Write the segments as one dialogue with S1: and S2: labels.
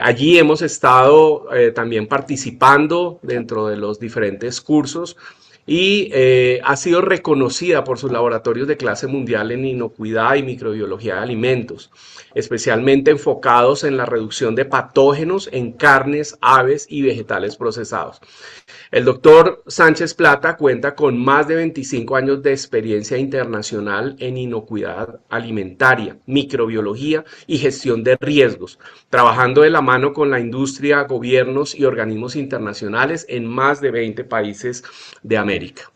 S1: Allí hemos estado también participando dentro de los diferentes cursos y ha sido reconocida por sus laboratorios de clase mundial en inocuidad y microbiología de alimentos, especialmente enfocados en la reducción de patógenos en carnes, aves y vegetales procesados. El doctor Sánchez Plata cuenta con más de 25 años de experiencia internacional en inocuidad alimentaria, microbiología y gestión de riesgos, trabajando de la mano con la industria, gobiernos y organismos internacionales en más de 20 países de América.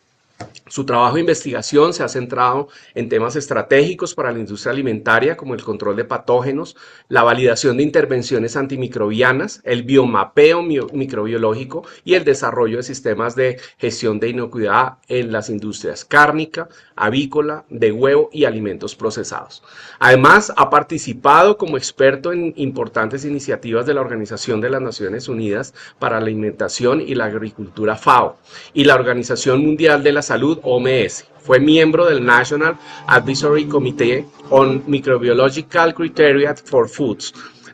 S1: Su trabajo de investigación se ha centrado en temas estratégicos para la industria alimentaria, como el control de patógenos, la validación de intervenciones antimicrobianas, el biomapeo microbiológico y el desarrollo de sistemas de gestión de inocuidad en las industrias cárnica, avícola, de huevo y alimentos procesados. Además, ha participado como experto en importantes iniciativas de la Organización de las Naciones Unidas para la Alimentación y la Agricultura, FAO, y la Organización Mundial de la Salud, OMS. Fue miembro del National Advisory Committee on Microbiological Criteria for Foods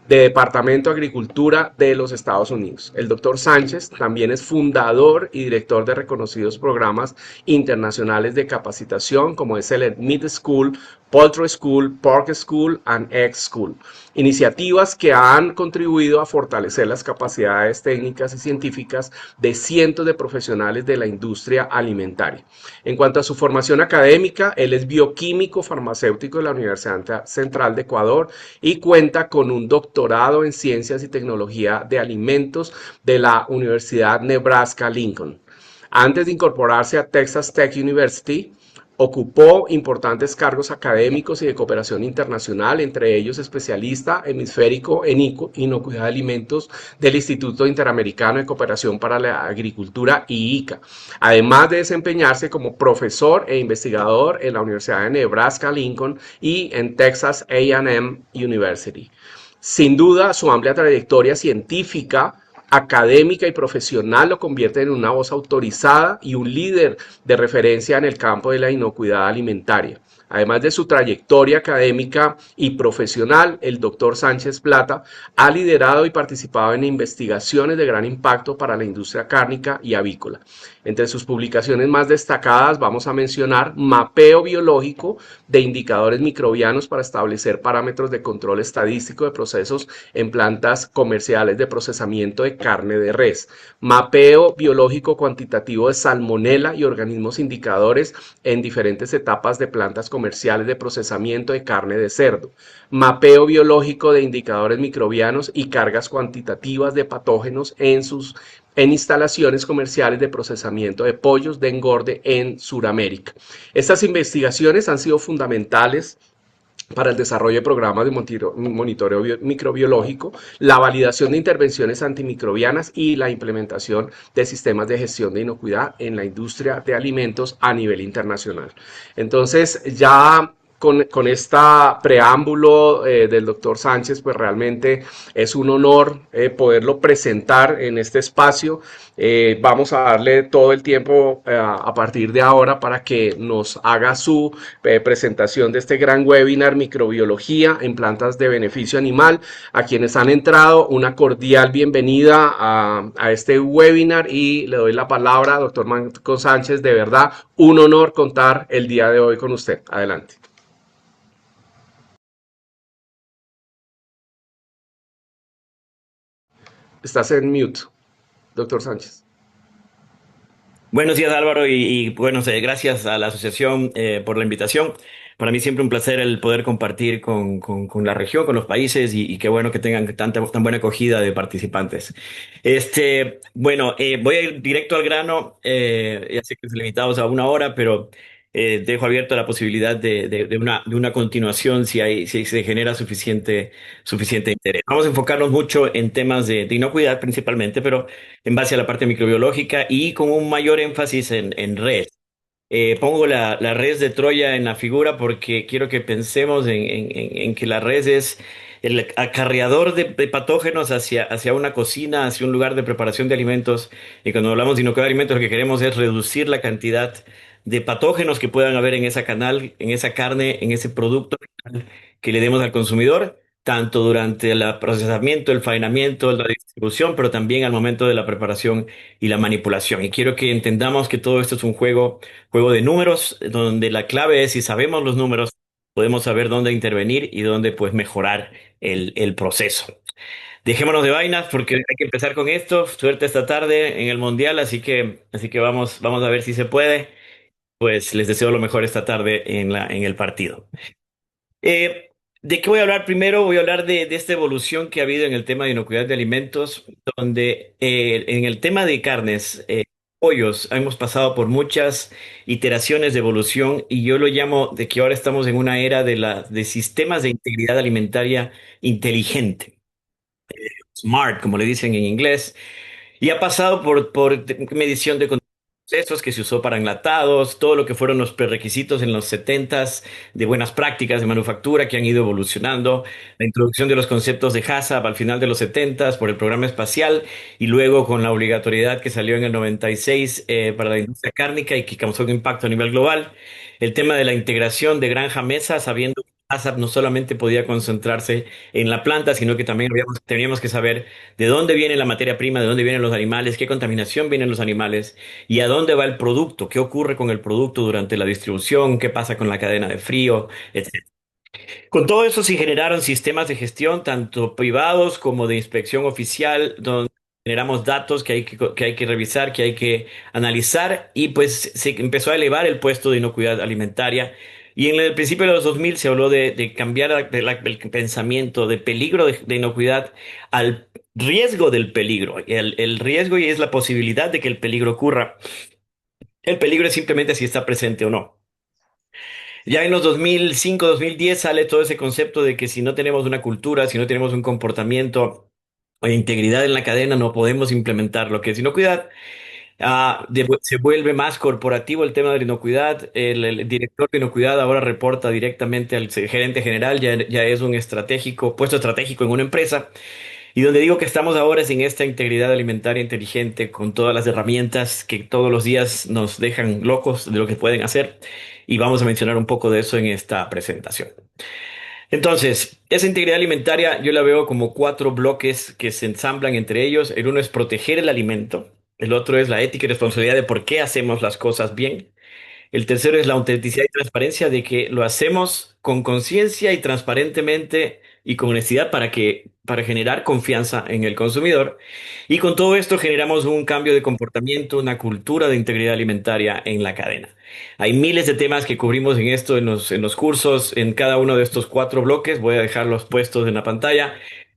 S1: de Departamento de Agricultura de los Estados Unidos. El doctor Sánchez también es fundador y director de reconocidos programas internacionales de capacitación como es el Meat School, Poultry School, Pork School and Egg School. Iniciativas que han contribuido a fortalecer las capacidades técnicas y científicas de cientos de profesionales de la industria alimentaria. En cuanto a su formación académica, él es bioquímico farmacéutico de la Universidad Central de Ecuador y cuenta con un doctorado en Ciencias y Tecnología de Alimentos de la Universidad Nebraska-Lincoln. Antes de incorporarse a Texas Tech University, ocupó importantes cargos académicos y de cooperación internacional, entre ellos especialista hemisférico en inocuidad de alimentos del Instituto Interamericano de Cooperación para la Agricultura, IICA, además de desempeñarse como profesor e investigador en la Universidad de Nebraska-Lincoln y en Texas A&M University. Sin duda, su amplia trayectoria científica, académica y profesional lo convierte en una voz autorizada y un líder de referencia en el campo de la inocuidad alimentaria. Además de su trayectoria académica y profesional, el doctor Sánchez Plata ha liderado y participado en investigaciones de gran impacto para la industria cárnica y avícola. Entre sus publicaciones más destacadas vamos a mencionar mapeo biológico de indicadores microbianos para establecer parámetros de control estadístico de procesos en plantas comerciales de procesamiento de carne de res, mapeo biológico cuantitativo de salmonela y organismos indicadores en diferentes etapas de plantas comerciales de procesamiento de carne de cerdo, mapeo biológico de indicadores microbianos y cargas cuantitativas de patógenos en instalaciones comerciales de procesamiento de pollos de engorde en Sudamérica. Estas investigaciones han sido fundamentales para el desarrollo de programas de monitoreo microbiológico, la validación de intervenciones antimicrobianas y la implementación de sistemas de gestión de inocuidad en la industria de alimentos a nivel internacional. Entonces, ya con esta preámbulo del doctor Sánchez, pues realmente es un honor poderlo presentar en este espacio. Vamos a darle todo el tiempo a partir de ahora para que nos haga su presentación de este gran webinar Microbiología en plantas de beneficio animal. A quienes han entrado, una cordial bienvenida a este webinar y le doy la palabra, doctor Marco Sánchez. De verdad, un honor contar el día de hoy con usted. Adelante. Estás en mute, doctor Sánchez.
S2: Buenos días, Álvaro, bueno, gracias a la asociación por la invitación. Para mí siempre un placer el poder compartir con la región, con los países y qué bueno que tengan tan buena acogida de participantes. Bueno, voy a ir directo al grano. Ya sé que es limitados a una hora, pero dejo abierta la posibilidad de una continuación si se genera suficiente interés. Vamos a enfocarnos mucho en temas de inocuidad principalmente, pero en base a la parte microbiológica y con un mayor énfasis en red. Pongo la res de Troya en la figura porque quiero que pensemos en que la res es el acarreador de patógenos hacia una cocina, hacia un lugar de preparación de alimentos. Y cuando hablamos de inocuidad de alimentos, lo que queremos es reducir la cantidad de patógenos que puedan haber en esa carne, en ese producto que le demos al consumidor, tanto durante el procesamiento, el faenamiento, la distribución, pero también al momento de la preparación y la manipulación. Y quiero que entendamos que todo esto es un juego de números, donde la clave es si sabemos los números, podemos saber dónde intervenir y dónde pues mejorar el proceso. Dejémonos de vainas porque hay que empezar con esto. Suerte esta tarde en el Mundial, así que vamos a ver si se puede. Pues les deseo lo mejor esta tarde en el partido. Eh, ¿De qué voy a hablar primero? Voy a hablar de esta evolución que ha habido en el tema de inocuidad de alimentos, donde en el tema de carnes, pollos, hemos pasado por muchas iteraciones de evolución y yo lo llamo de que ahora estamos en una era de sistemas de integridad alimentaria inteligente, smart, como le dicen en inglés. Y ha pasado por medición de procesos que se usó para enlatados, todo lo que fueron los prerequisitos en los setentas de buenas prácticas de manufactura que han ido evolucionando, la introducción de los conceptos de HACCP al final de los setentas por el programa espacial y luego con la obligatoriedad que salió en el 96 para la industria cárnica y que causó un impacto a nivel global. El tema de la integración de granja a mesa, sabiendo que HACCP no solamente podía concentrarse en la planta, sino que también teníamos que saber de dónde viene la materia prima, de dónde vienen los animales, qué contaminación vienen los animales y a dónde va el producto, qué ocurre con el producto durante la distribución, qué pasa con la cadena de frío, etc. Con todo eso se generaron sistemas de gestión, tanto privados como de inspección oficial, donde generamos datos que hay que revisar, que hay que analizar, y pues se empezó a elevar el puesto de inocuidad alimentaria. Y en el principio de los 2000 se habló de cambiar el pensamiento de peligro de inocuidad al riesgo del peligro. El riesgo y es la posibilidad de que el peligro ocurra. El peligro es simplemente si está presente o no. Ya en los 2005, 2010 sale todo ese concepto de que si no tenemos una cultura, si no tenemos un comportamiento o integridad en la cadena, no podemos implementar lo que es inocuidad. Se vuelve más corporativo el tema de la inocuidad. El director de inocuidad ahora reporta directamente al gerente general, ya es un puesto estratégico en una empresa. Y donde digo que estamos ahora es en esta integridad alimentaria inteligente con todas las herramientas que todos los días nos dejan locos de lo que pueden hacer. Y vamos a mencionar un poco de eso en esta presentación. Entonces, esa integridad alimentaria yo la veo como cuatro bloques que se ensamblan entre ellos. El uno es proteger el alimento. El otro es la ética y responsabilidad de por qué hacemos las cosas bien. El tercero es la autenticidad y transparencia de que lo hacemos con conciencia y transparentemente y con honestidad para generar confianza en el consumidor. Y con todo esto generamos un cambio de comportamiento, una cultura de integridad alimentaria en la cadena. Hay miles de temas que cubrimos en esto en los cursos, en cada uno de estos cuatro bloques. Voy a dejarlos puestos en la pantalla.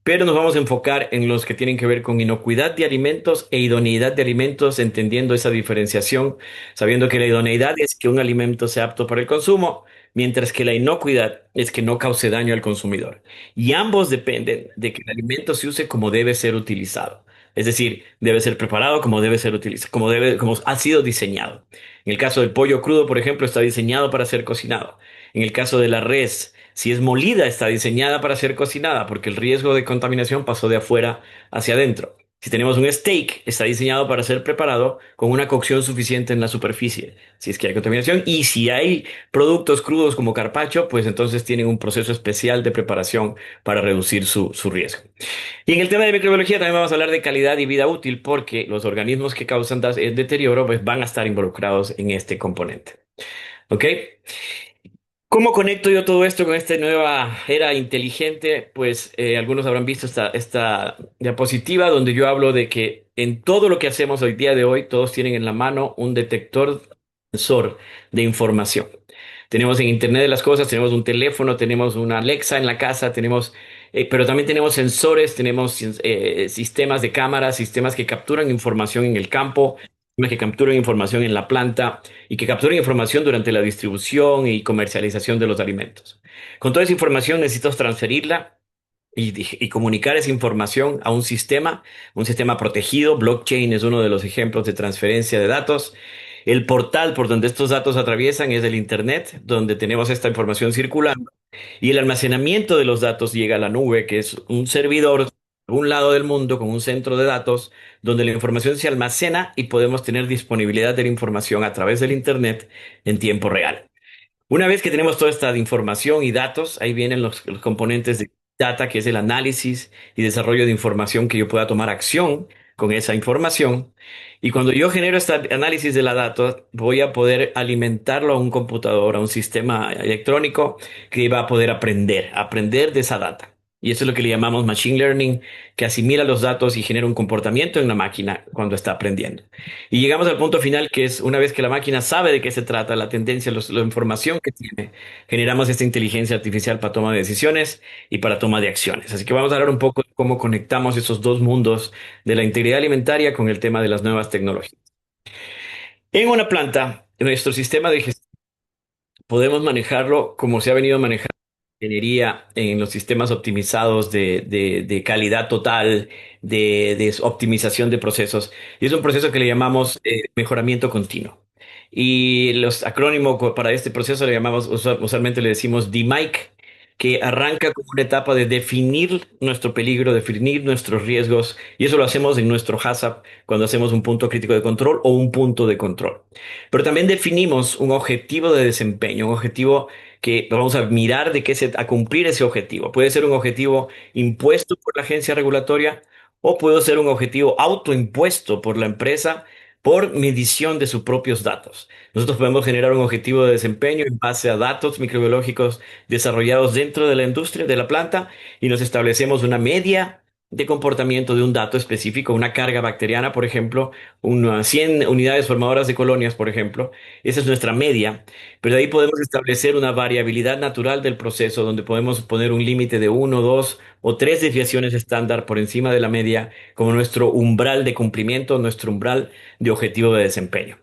S2: Pero nos vamos a enfocar en los que tienen que ver con inocuidad de alimentos e idoneidad de alimentos, entendiendo esa diferenciación, sabiendo que la idoneidad es que un alimento sea apto para el consumo, mientras que la inocuidad es que no cause daño al consumidor. Y ambos dependen de que el alimento se use como debe ser utilizado. Es decir, debe ser preparado como debe ser utilizado, como ha sido diseñado. En el caso del pollo crudo, por ejemplo, está diseñado para ser cocinado. En el caso de la res, si es molida, está diseñada para ser cocinada, porque el riesgo de contaminación pasó de afuera hacia adentro. Si tenemos un steak, está diseñado para ser preparado con una cocción suficiente en la superficie, si es que hay contaminación. Y si hay productos crudos como carpaccio, pues entonces tienen un proceso especial de preparación para reducir su riesgo. Y en el tema de microbiología también vamos a hablar de calidad y vida útil, porque los organismos que causan deterioro pues, van a estar involucrados en este componente. ¿Ok? ¿Cómo conecto yo todo esto con esta nueva era inteligente? Pues algunos habrán visto esta diapositiva donde yo hablo de que en todo lo que hacemos hoy día de hoy, todos tienen en la mano un detector sensor de información. Tenemos en Internet de las cosas, tenemos un teléfono, tenemos una Alexa en la casa, pero también tenemos sensores, tenemos sistemas de cámaras, sistemas que capturan información en el campo, sistemas que capturan información en la planta y que capturen información durante la distribución y comercialización de los alimentos. Con toda esa información necesitas transferirla y comunicar esa información a un sistema protegido. Blockchain es uno de los ejemplos de transferencia de datos. El portal por donde estos datos atraviesan es el Internet, donde tenemos esta información circulando. Y el almacenamiento de los datos llega a la nube, que es un servidor a un lado del mundo con un centro de datos donde la información se almacena y podemos tener disponibilidad de la información a través del Internet en tiempo real. Una vez que tenemos toda esta información y datos, ahí vienen los componentes de data, que es el análisis y desarrollo de información, que yo pueda tomar acción con esa información. Y cuando yo genero este análisis de la data, voy a poder alimentarlo a un computador, a un sistema electrónico que va a poder aprender de esa data. Y eso es lo que le llamamos machine learning, que asimila los datos y genera un comportamiento en la máquina cuando está aprendiendo. Y llegamos al punto final, que es una vez que la máquina sabe de qué se trata, la tendencia, la información que tiene, generamos esta inteligencia artificial para toma de decisiones y para toma de acciones. Así que vamos a hablar un poco de cómo conectamos esos dos mundos de la integridad alimentaria con el tema de las nuevas tecnologías. En una planta, nuestro sistema de gestión podemos manejarlo como se ha venido manejando la ingeniería en los sistemas optimizados de calidad total, de optimización de procesos. Y es un proceso que le llamamos mejoramiento continuo. Y los acrónimos para este proceso le llamamos, usualmente le decimos DMAIC, que arranca como una etapa de definir nuestro peligro, definir nuestros riesgos, y eso lo hacemos en nuestro HACCP cuando hacemos un punto crítico de control o un punto de control. Pero también definimos un objetivo de desempeño, un objetivo que vamos a mirar a cumplir ese objetivo. Puede ser un objetivo impuesto por la agencia regulatoria o puede ser un objetivo autoimpuesto por la empresa por medición de sus propios datos. Nosotros podemos generar un objetivo de desempeño en base a datos microbiológicos desarrollados dentro de la industria, de la planta, y nos establecemos una media de comportamiento de un dato específico, una carga bacteriana, por ejemplo, unas 100 unidades formadoras de colonias, por ejemplo. Esa es nuestra media, pero de ahí podemos establecer una variabilidad natural del proceso donde podemos poner un límite de uno, dos o tres desviaciones estándar por encima de la media como nuestro umbral de cumplimiento, nuestro umbral de objetivo de desempeño.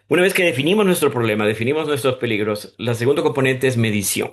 S2: Una vez que definimos nuestro problema, definimos nuestros peligros, la segundo componente es medición.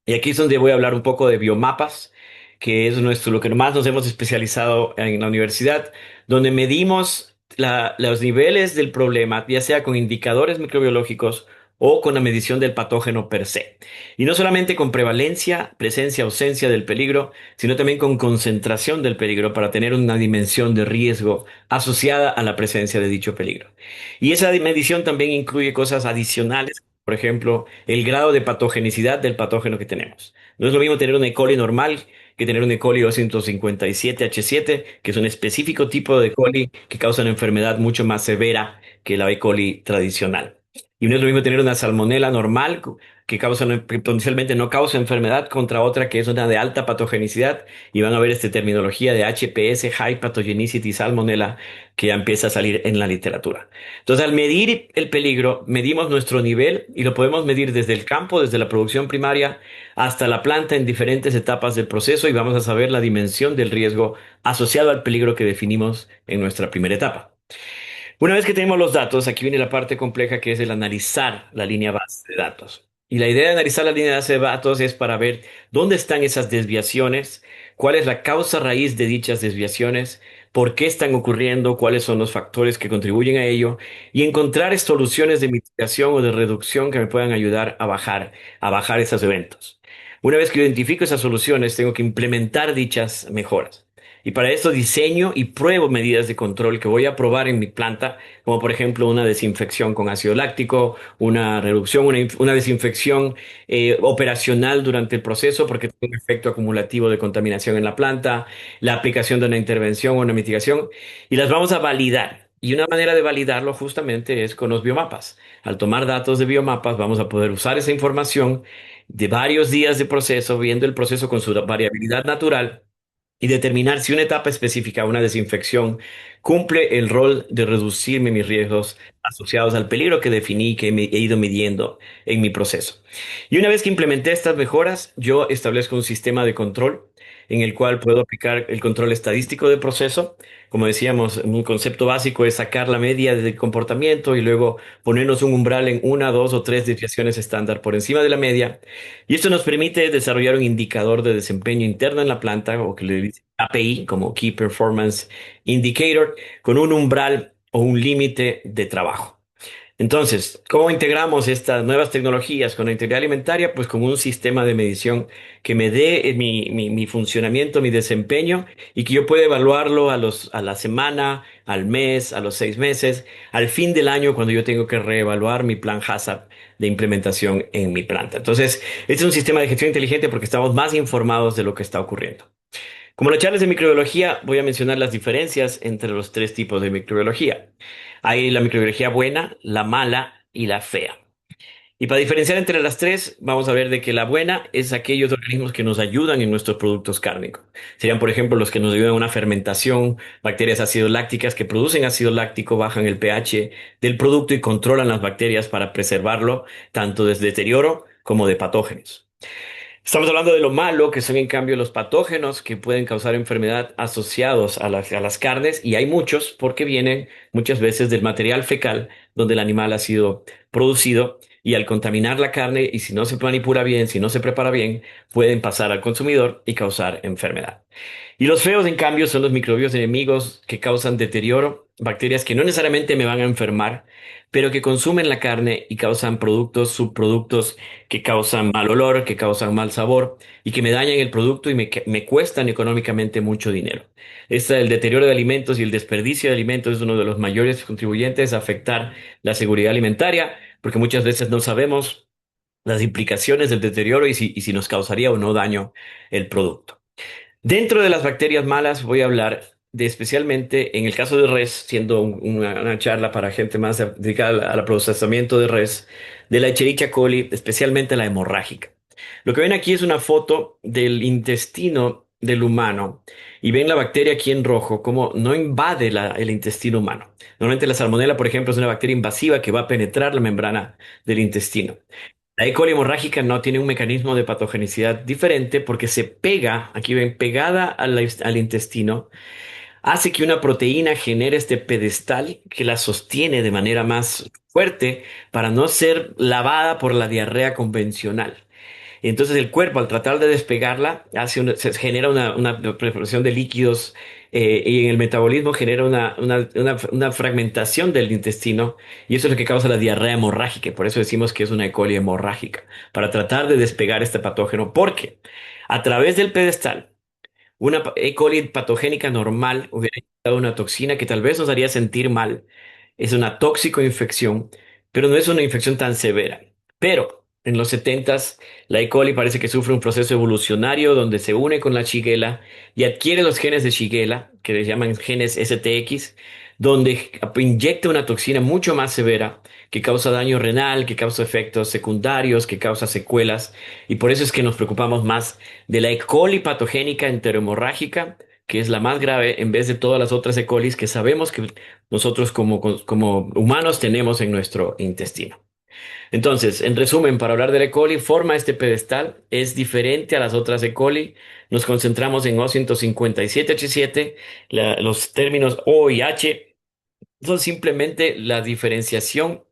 S2: Y aquí es donde voy a hablar un poco de biomapas, que es lo que más nos hemos especializado en la universidad, donde medimos los niveles del problema, ya sea con indicadores microbiológicos o con la medición del patógeno per se. Y no solamente con prevalencia, presencia, ausencia del peligro, sino también con concentración del peligro para tener una dimensión de riesgo asociada a la presencia de dicho peligro. Y esa medición también incluye cosas adicionales, por ejemplo, el grado de patogenicidad del patógeno que tenemos. No es lo mismo tener un E. coli normal que tener un E. coli 257H7, que es un específico tipo de E. coli que causa una enfermedad mucho más severa que la E. coli tradicional. Y no es lo mismo tener una salmonela normal que potencialmente no causa enfermedad contra otra que es una de alta patogenicidad, y van a ver esta terminología de HPS, High Pathogenicity Salmonella, que ya empieza a salir en la literatura. Entonces, al medir el peligro, medimos nuestro nivel y lo podemos medir desde el campo, desde la producción primaria, hasta la planta en diferentes etapas del proceso, y vamos a saber la dimensión del riesgo asociado al peligro que definimos en nuestra primera etapa. Una vez que tenemos los datos, aquí viene la parte compleja, que es el analizar la línea base de datos. Y la idea de analizar la línea base de datos es para ver dónde están esas desviaciones, cuál es la causa raíz de dichas desviaciones, por qué están ocurriendo, cuáles son los factores que contribuyen a ello, y encontrar soluciones de mitigación o de reducción que me puedan ayudar a bajar esos eventos. Una vez que identifico esas soluciones, tengo que implementar dichas mejoras. Y para esto diseño y pruebo medidas de control que voy a probar en mi planta, como por ejemplo una desinfección con ácido láctico, una reducción, una desinfección operacional durante el proceso porque tiene un efecto acumulativo de contaminación en la planta, la aplicación de una intervención o una mitigación, y las vamos a validar. Y una manera de validarlo justamente es con los biomapas. Al tomar datos de biomapas, vamos a poder usar esa información de varios días de proceso, viendo el proceso con su variabilidad natural, y determinar si una etapa específica, una desinfección, cumple el rol de reducirme mis riesgos asociados al peligro que definí, que he ido midiendo en mi proceso. Y una vez que implementé estas mejoras, yo establezco un sistema de control en el cual puedo aplicar el control estadístico del proceso. Como decíamos, un concepto básico es sacar la media del comportamiento y luego ponernos un umbral en una, dos o tres desviaciones estándar por encima de la media. Y esto nos permite desarrollar un indicador de desempeño interno en la planta, o que le dice KPI, como Key Performance Indicator, con un umbral o un límite de trabajo. Entonces, ¿cómo integramos estas nuevas tecnologías con la integridad alimentaria? Pues con un sistema de medición que me dé mi funcionamiento, mi desempeño y que yo pueda evaluarlo a la semana, al mes, a los 6 meses, al fin del año cuando yo tengo que reevaluar mi plan HACCP de implementación en mi planta. Entonces, este es un sistema de gestión inteligente porque estamos más informados de lo que está ocurriendo. Como las charlas de microbiología, voy a mencionar las diferencias entre los tres tipos de microbiología. Hay la microbiología buena, la mala y la fea. Y para diferenciar entre las tres, vamos a ver de que la buena es aquellos organismos que nos ayudan en nuestros productos cárnicos. Serían, por ejemplo, los que nos ayudan a una fermentación, bacterias ácido lácticas que producen ácido láctico, bajan el pH del producto y controlan las bacterias para preservarlo tanto desde deterioro como de patógenos. Estamos hablando de lo malo, que son en cambio los patógenos que pueden causar enfermedad asociados a las carnes, y hay muchos porque vienen muchas veces del material fecal donde el animal ha sido producido, y al contaminar la carne, y si no se manipula bien, si no se prepara bien, pueden pasar al consumidor y causar enfermedad. Y los feos, en cambio, son los microbios enemigos que causan deterioro, bacterias que no necesariamente me van a enfermar, pero que consumen la carne y causan productos, subproductos que causan mal olor, que causan mal sabor y que me dañan el producto y me cuestan económicamente mucho dinero. El deterioro de alimentos y el desperdicio de alimentos es uno de los mayores contribuyentes a afectar la seguridad alimentaria, porque muchas veces no sabemos las implicaciones del deterioro y si nos causaría o no daño el producto. Dentro de las bacterias malas voy a hablar de especialmente en el caso de res, siendo una charla para gente más dedicada al procesamiento de res, de la Escherichia coli, especialmente la hemorrágica. Lo que ven aquí es una foto del intestino del humano y ven la bacteria aquí en rojo, como no invade el intestino humano. Normalmente la salmonela, por ejemplo, es una bacteria invasiva que va a penetrar la membrana del intestino. La E. coli hemorrágica no tiene un mecanismo de patogenicidad diferente porque se pega, aquí ven, pegada al intestino, hace que una proteína genere este pedestal que la sostiene de manera más fuerte para no ser lavada por la diarrea convencional. Entonces el cuerpo, al tratar de despegarla, se genera una preparación de líquidos, y en el metabolismo genera una fragmentación del intestino, y eso es lo que causa la diarrea hemorrágica. Y por eso decimos que es una E. coli hemorrágica, para tratar de despegar este patógeno, porque a través del pedestal, una E. coli patogénica normal hubiera dado una toxina que tal vez nos haría sentir mal. Es una tóxico-infección, pero no es una infección tan severa. Pero en los 70s, la E. coli parece que sufre un proceso evolucionario donde se une con la Shigella y adquiere los genes de Shigella, que le llaman genes STX, donde inyecta una toxina mucho más severa que causa daño renal, que causa efectos secundarios, que causa secuelas. Y por eso es que nos preocupamos más de la E. coli patogénica enterohemorrágica, que es la más grave, en vez de todas las otras E. colis que sabemos que nosotros como humanos tenemos en nuestro intestino. Entonces, en resumen, para hablar del E. coli, forma este pedestal, es diferente a las otras E. coli. Nos concentramos en O157H7, los términos O y H son simplemente la diferenciación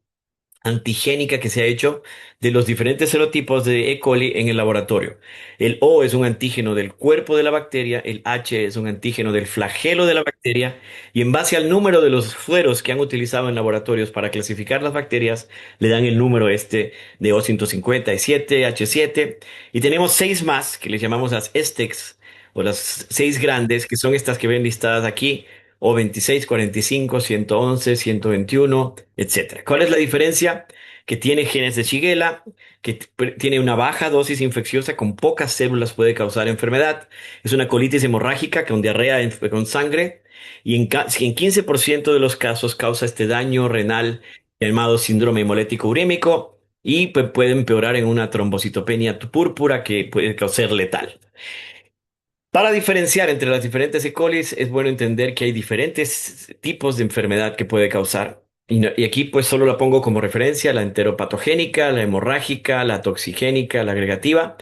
S2: antigénica que se ha hecho de los diferentes serotipos de E. coli en el laboratorio. El O es un antígeno del cuerpo de la bacteria, el H es un antígeno del flagelo de la bacteria, y en base al número de los fueros que han utilizado en laboratorios para clasificar las bacterias, le dan el número este de O157, H7, y tenemos seis más que les llamamos las STEX, o las seis grandes, que son estas que ven listadas aquí, o 26, 45, 111, 121, etcétera. ¿Cuál es la diferencia? Que tiene genes de Shigella, que tiene una baja dosis infecciosa, con pocas células puede causar enfermedad. Es una colitis hemorrágica con diarrea con sangre, y en 15% de los casos causa este daño renal llamado síndrome hemolético urémico, y puede empeorar en una trombocitopenia púrpura que puede causar letal. Para diferenciar entre las diferentes E. colis, es bueno entender que hay diferentes tipos de enfermedad que puede causar. Y aquí pues solo la pongo como referencia: la enteropatogénica, la hemorrágica, la toxigénica, la agregativa.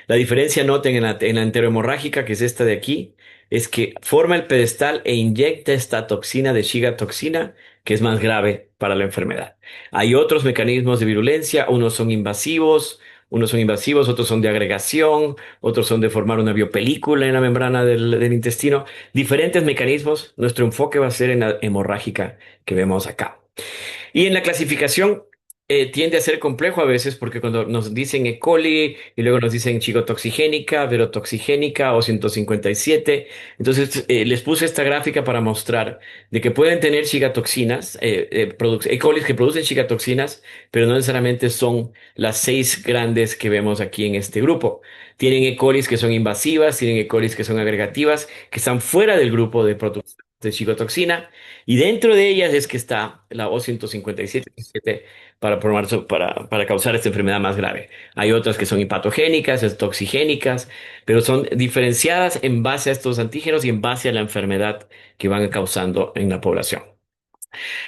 S2: La diferencia, noten, en la enterohemorrágica, que es esta de aquí, es que forma el pedestal e inyecta esta toxina de Shiga toxina, que es más grave para la enfermedad. Hay otros mecanismos de virulencia, unos son invasivos, otros son de agregación, otros son de formar una biopelícula en la membrana del intestino. Diferentes mecanismos. Nuestro enfoque va a ser en la hemorrágica que vemos acá. Y en la clasificación tiende a ser complejo a veces porque cuando nos dicen E. coli y luego nos dicen chigotoxigénica, verotoxigénica o 157, entonces les puse esta gráfica para mostrar de que pueden tener cigatoxinas, E. coli que producen cigatoxinas, pero no necesariamente son las seis grandes que vemos aquí en este grupo. Tienen E. colis que son invasivas, tienen E. colis que son agregativas, que están fuera del grupo de producción de cigotoxina y dentro de ellas es que está la O157 para causar esta enfermedad más grave. Hay otras que son hepatogénicas, toxigénicas, pero son diferenciadas en base a estos antígenos y en base a la enfermedad que van causando en la población.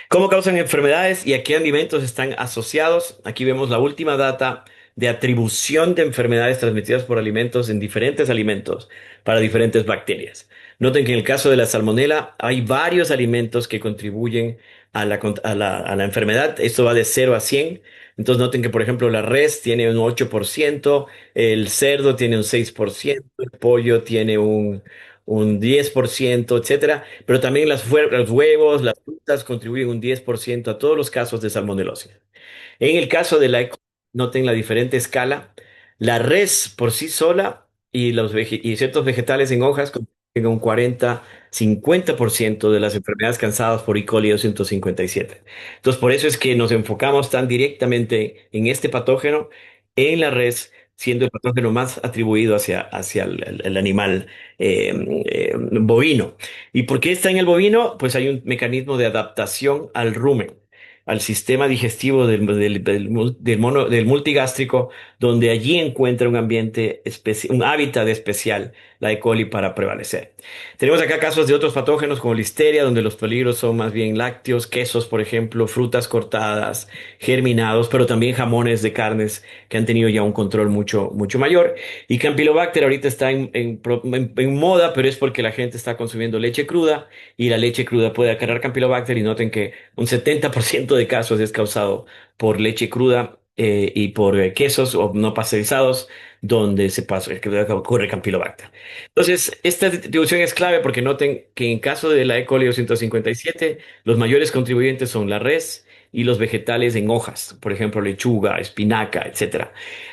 S2: ¿Cómo causan enfermedades y a qué alimentos están asociados? Aquí vemos la última data de atribución de enfermedades transmitidas por alimentos en diferentes alimentos para diferentes bacterias. Noten que en el caso de la salmonela hay varios alimentos que contribuyen a la enfermedad. Esto va de 0 a 100. Entonces noten que, por ejemplo, la res tiene un 8%, el cerdo tiene un 6%, el pollo tiene un 10%, etcétera, pero también los huevos, las frutas contribuyen un 10% a todos los casos de salmonelosis. En el caso de la E. coli, noten la diferente escala. La res por sí sola y ciertos vegetales en hojas contribuyen a un 40-50% de las enfermedades causadas por E. coli 257. Entonces, por eso es que nos enfocamos tan directamente en este patógeno en la res, siendo el patógeno más atribuido hacia el animal bovino. ¿Y por qué está en el bovino? Pues hay un mecanismo de adaptación al rumen, al sistema digestivo del multigástrico, donde allí encuentra un ambiente especial, un hábitat especial, la E. coli, para prevalecer. Tenemos acá casos de otros patógenos como listeria, donde los peligros son más bien lácteos, quesos, por ejemplo, frutas cortadas, germinados, pero también jamones de carnes que han tenido ya un control mucho, mucho mayor. Y Campylobacter ahorita está en moda, pero es porque la gente está consumiendo leche cruda y la leche cruda puede acarrear Campylobacter y noten que un 70% de casos es causado por leche cruda y por quesos o no pasteurizados donde que ocurre Campylobacter. Entonces, esta distribución es clave porque noten que en caso de la E. coli 257, los mayores contribuyentes son la res y los vegetales en hojas, por ejemplo, lechuga, espinaca, etcétera.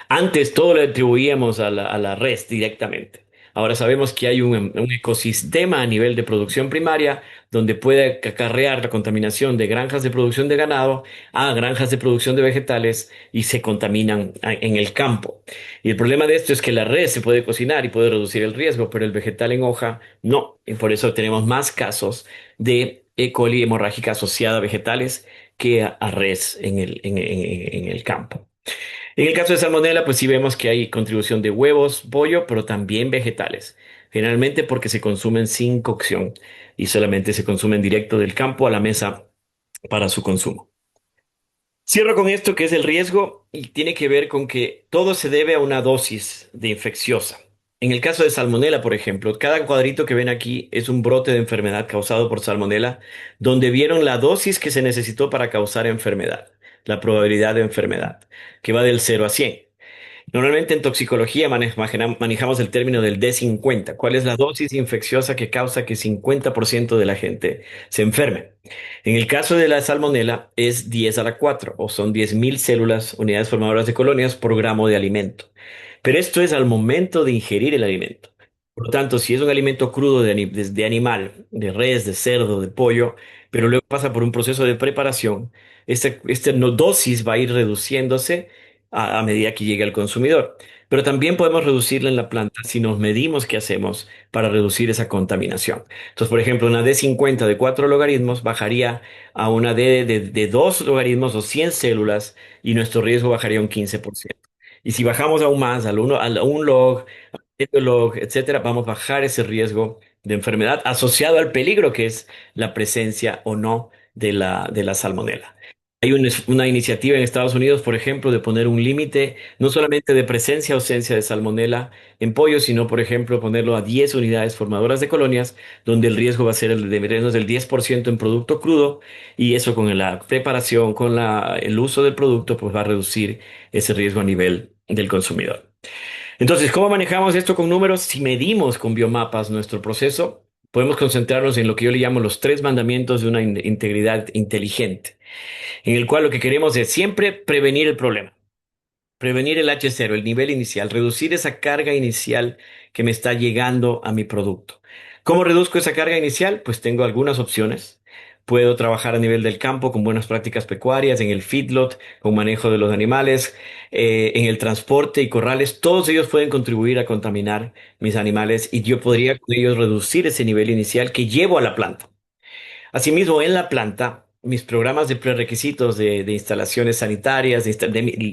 S2: Antes todo lo atribuíamos a la res directamente. Ahora sabemos que hay un ecosistema a nivel de producción primaria donde puede acarrear la contaminación de granjas de producción de ganado a granjas de producción de vegetales y se contaminan en el campo. Y el problema de esto es que la res se puede cocinar y puede reducir el riesgo, pero el vegetal en hoja no. Y por eso tenemos más casos de E. coli hemorrágica asociada a vegetales que a res en el campo. En el caso de salmonela, pues sí vemos que hay contribución de huevos, pollo, pero también vegetales. Generalmente porque se consumen sin cocción y solamente se consumen directo del campo a la mesa para su consumo. Cierro con esto que es el riesgo y tiene que ver con que todo se debe a una dosis de infecciosa. En el caso de salmonela, por ejemplo, cada cuadrito que ven aquí es un brote de enfermedad causado por salmonela, donde vieron la dosis que se necesitó para causar enfermedad, la probabilidad de enfermedad, que va del 0 a 100. Normalmente en toxicología manejamos el término del D50. ¿Cuál es la dosis infecciosa que causa que 50% de la gente se enferme? En el caso de la salmonela es 10 a la 4 o son 10.000 células, unidades formadoras de colonias por gramo de alimento. Pero esto es al momento de ingerir el alimento. Por lo tanto, si es un alimento crudo de animal, de res, de cerdo, de pollo, pero luego pasa por un proceso de preparación, esta dosis va a ir reduciéndose a medida que llegue al consumidor. Pero también podemos reducirla en la planta si nos medimos qué hacemos para reducir esa contaminación. Entonces, por ejemplo, una D50 de 4 logaritmos bajaría a una D de 2 logaritmos o 100 células y nuestro riesgo bajaría un 15%. Y si bajamos aún más, al 1 log, al medio log, etcétera, vamos a bajar ese riesgo de enfermedad asociado al peligro que es la presencia o no de la salmonela. Hay una iniciativa en Estados Unidos, por ejemplo, de poner un límite no solamente de presencia o ausencia de salmonela en pollo, sino, por ejemplo, ponerlo a 10 unidades formadoras de colonias, donde el riesgo va a ser el de menos del 10% en producto crudo, y eso con la preparación, con el uso del producto, pues va a reducir ese riesgo a nivel del consumidor. Entonces, ¿cómo manejamos esto con números? Si medimos con biomapas nuestro proceso, podemos concentrarnos en lo que yo le llamo los tres mandamientos de una integridad inteligente, en el cual lo que queremos es siempre prevenir el problema. Prevenir el H0, el nivel inicial, reducir esa carga inicial que me está llegando a mi producto. ¿Cómo reduzco esa carga inicial? Pues tengo algunas opciones. Puedo trabajar a nivel del campo con buenas prácticas pecuarias, en el feedlot, con manejo de los animales, en el transporte y corrales. Todos ellos pueden contribuir a contaminar mis animales y yo podría con ellos reducir ese nivel inicial que llevo a la planta. Asimismo, en la planta, mis programas de prerequisitos de instalaciones sanitarias,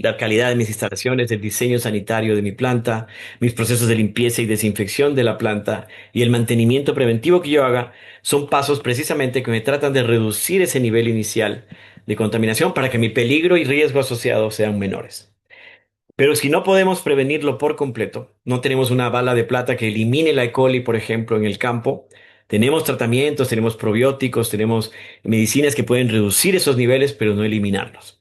S2: la calidad de mis instalaciones, el diseño sanitario de mi planta, mis procesos de limpieza y desinfección de la planta y el mantenimiento preventivo que yo haga, son pasos precisamente que me tratan de reducir ese nivel inicial de contaminación para que mi peligro y riesgo asociado sean menores. Pero si no podemos prevenirlo por completo, no tenemos una bala de plata que elimine la E. coli, por ejemplo, en el campo, tenemos tratamientos, tenemos probióticos, tenemos medicinas que pueden reducir esos niveles, pero no eliminarlos.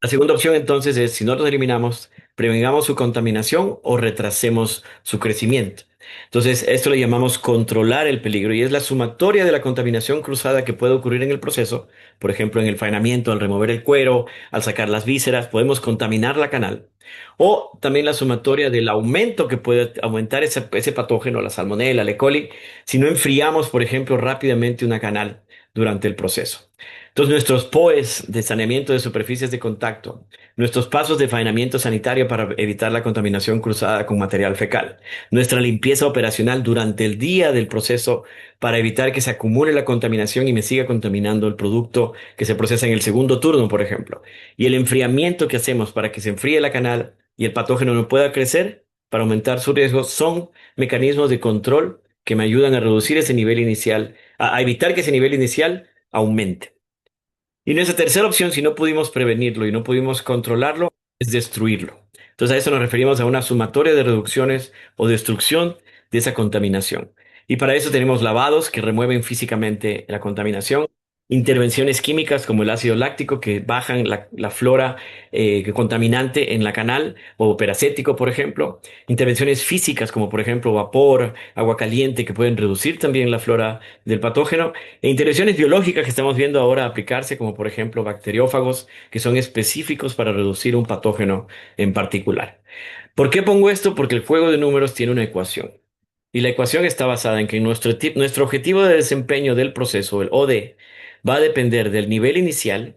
S2: La segunda opción entonces es, si no los eliminamos, prevengamos su contaminación o retrasemos su crecimiento. Entonces, esto le llamamos controlar el peligro y es la sumatoria de la contaminación cruzada que puede ocurrir en el proceso. Por ejemplo, en el faenamiento, al remover el cuero, al sacar las vísceras, podemos contaminar la canal. O también la sumatoria del aumento que puede aumentar ese patógeno, la salmonella, la E. coli, si no enfriamos, por ejemplo, rápidamente una canal durante el proceso. Entonces, nuestros POEs de saneamiento de superficies de contacto, nuestros pasos de faenamiento sanitario para evitar la contaminación cruzada con material fecal, nuestra limpieza operacional durante el día del proceso para evitar que se acumule la contaminación y me siga contaminando el producto que se procesa en el segundo turno, por ejemplo, y el enfriamiento que hacemos para que se enfríe la canal y el patógeno no pueda crecer para aumentar su riesgo, son mecanismos de control que me ayudan a reducir ese nivel inicial, a evitar que ese nivel inicial aumente. Y nuestra tercera opción, si no pudimos prevenirlo y no pudimos controlarlo, es destruirlo. Entonces a eso nos referimos a una sumatoria de reducciones o destrucción de esa contaminación. Y para eso tenemos lavados que remueven físicamente la contaminación, intervenciones químicas como el ácido láctico que bajan la flora contaminante en la canal, o peracético, por ejemplo, intervenciones físicas como por ejemplo vapor, agua caliente que pueden reducir también la flora del patógeno e intervenciones biológicas que estamos viendo ahora aplicarse, como por ejemplo bacteriófagos, que son específicos para reducir un patógeno en particular. ¿Por qué pongo esto? Porque el juego de números tiene una ecuación. Y la ecuación está basada en que nuestro objetivo de desempeño del proceso, el OD, va a depender del nivel inicial,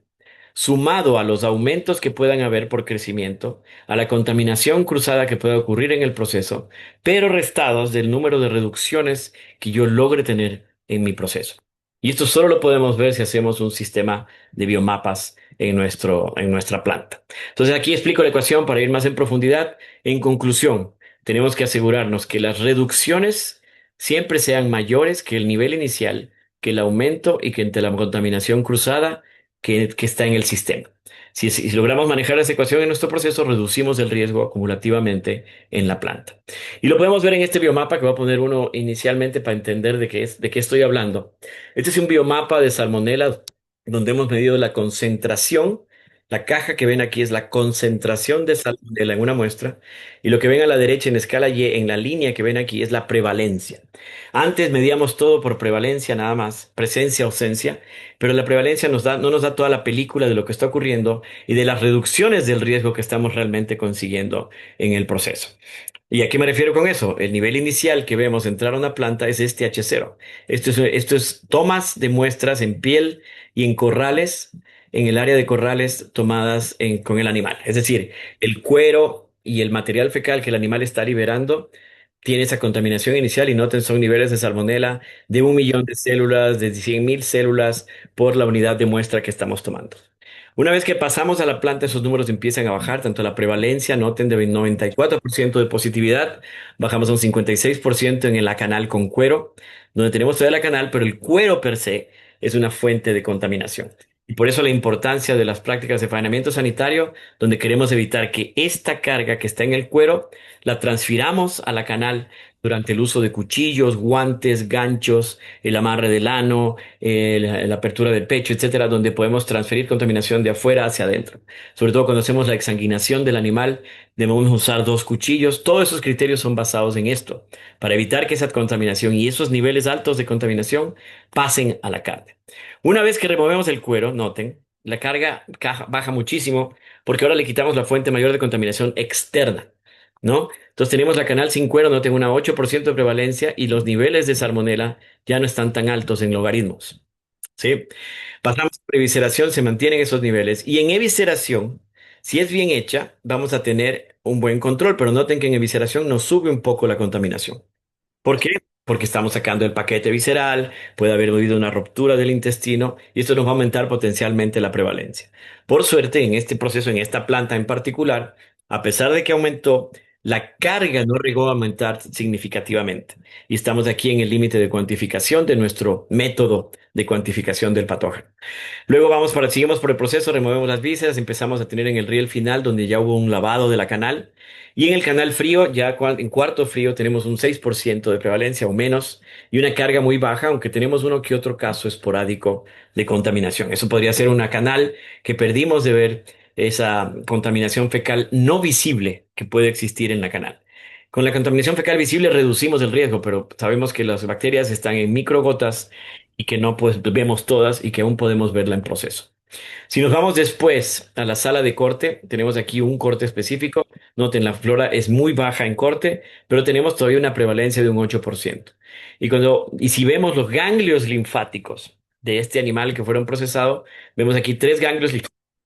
S2: sumado a los aumentos que puedan haber por crecimiento, a la contaminación cruzada que pueda ocurrir en el proceso, pero restados del número de reducciones que yo logre tener en mi proceso. Y esto solo lo podemos ver si hacemos un sistema de biomapas en nuestra planta. Entonces aquí explico la ecuación para ir más en profundidad. En conclusión, tenemos que asegurarnos que las reducciones siempre sean mayores que el nivel inicial, que el aumento y que entre la contaminación cruzada que está en el sistema. Si logramos manejar esa ecuación en nuestro proceso, reducimos el riesgo acumulativamente en la planta. Y lo podemos ver en este biomapa que voy a poner uno inicialmente para entender de qué estoy hablando. Este es un biomapa de salmonela donde hemos medido la concentración. La caja que ven aquí es la concentración de salmonela en una muestra y lo que ven a la derecha en escala Y, en la línea que ven aquí, es la prevalencia. Antes medíamos todo por prevalencia nada más, presencia, ausencia, pero la prevalencia no nos da toda la película de lo que está ocurriendo y de las reducciones del riesgo que estamos realmente consiguiendo en el proceso. ¿Y a qué me refiero con eso? El nivel inicial que vemos entrar a una planta es este H0. Esto es tomas de muestras en piel y en corrales, en el área de corrales tomadas con el animal. Es decir, el cuero y el material fecal que el animal está liberando tiene esa contaminación inicial y noten, son niveles de salmonela de 1 millón de células, de 100.000 células por la unidad de muestra que estamos tomando. Una vez que pasamos a la planta, esos números empiezan a bajar, tanto la prevalencia, noten, de 94% de positividad, bajamos a un 56% en la canal con cuero, donde tenemos todavía la canal, pero el cuero per se es una fuente de contaminación. Y por eso la importancia de las prácticas de faenamiento sanitario, donde queremos evitar que esta carga que está en el cuero la transfiramos a la canal durante el uso de cuchillos, guantes, ganchos, el amarre del ano, la apertura del pecho, etcétera, donde podemos transferir contaminación de afuera hacia adentro. Sobre todo cuando hacemos la exsanguinación del animal, debemos usar dos cuchillos. Todos esos criterios son basados en esto, para evitar que esa contaminación y esos niveles altos de contaminación pasen a la carne. Una vez que removemos el cuero, noten, la carga baja muchísimo porque ahora le quitamos la fuente mayor de contaminación externa, ¿no? Entonces tenemos la canal sin cuero, no tengo una 8% de prevalencia y los niveles de salmonela ya no están tan altos en logaritmos, ¿sí? Pasamos por evisceración, se mantienen esos niveles y en evisceración, si es bien hecha, vamos a tener un buen control, pero noten que en evisceración nos sube un poco la contaminación. ¿Por qué? Porque estamos sacando el paquete visceral, puede haber habido una ruptura del intestino y esto nos va a aumentar potencialmente la prevalencia. Por suerte, en este proceso, en esta planta en particular, a pesar de que aumentó, la carga no llegó a aumentar significativamente. Y estamos aquí en el límite de cuantificación de nuestro método de cuantificación del patógeno. Luego seguimos por el proceso, removemos las vísceras, empezamos a tener en el riel final donde ya hubo un lavado de la canal. Y en el canal frío, ya en cuarto frío, tenemos un 6% de prevalencia o menos y una carga muy baja, aunque tenemos uno que otro caso esporádico de contaminación. Eso podría ser una canal que perdimos de ver esa contaminación fecal no visible que puede existir en la canal. Con la contaminación fecal visible reducimos el riesgo, pero sabemos que las bacterias están en microgotas y que no pues vemos todas y que aún podemos verla en proceso. Si nos vamos después a la sala de corte, tenemos aquí un corte específico. Noten, la flora es muy baja en corte, pero tenemos todavía una prevalencia de un 8%. Y si vemos los ganglios linfáticos de este animal que fueron procesados, vemos aquí tres ganglios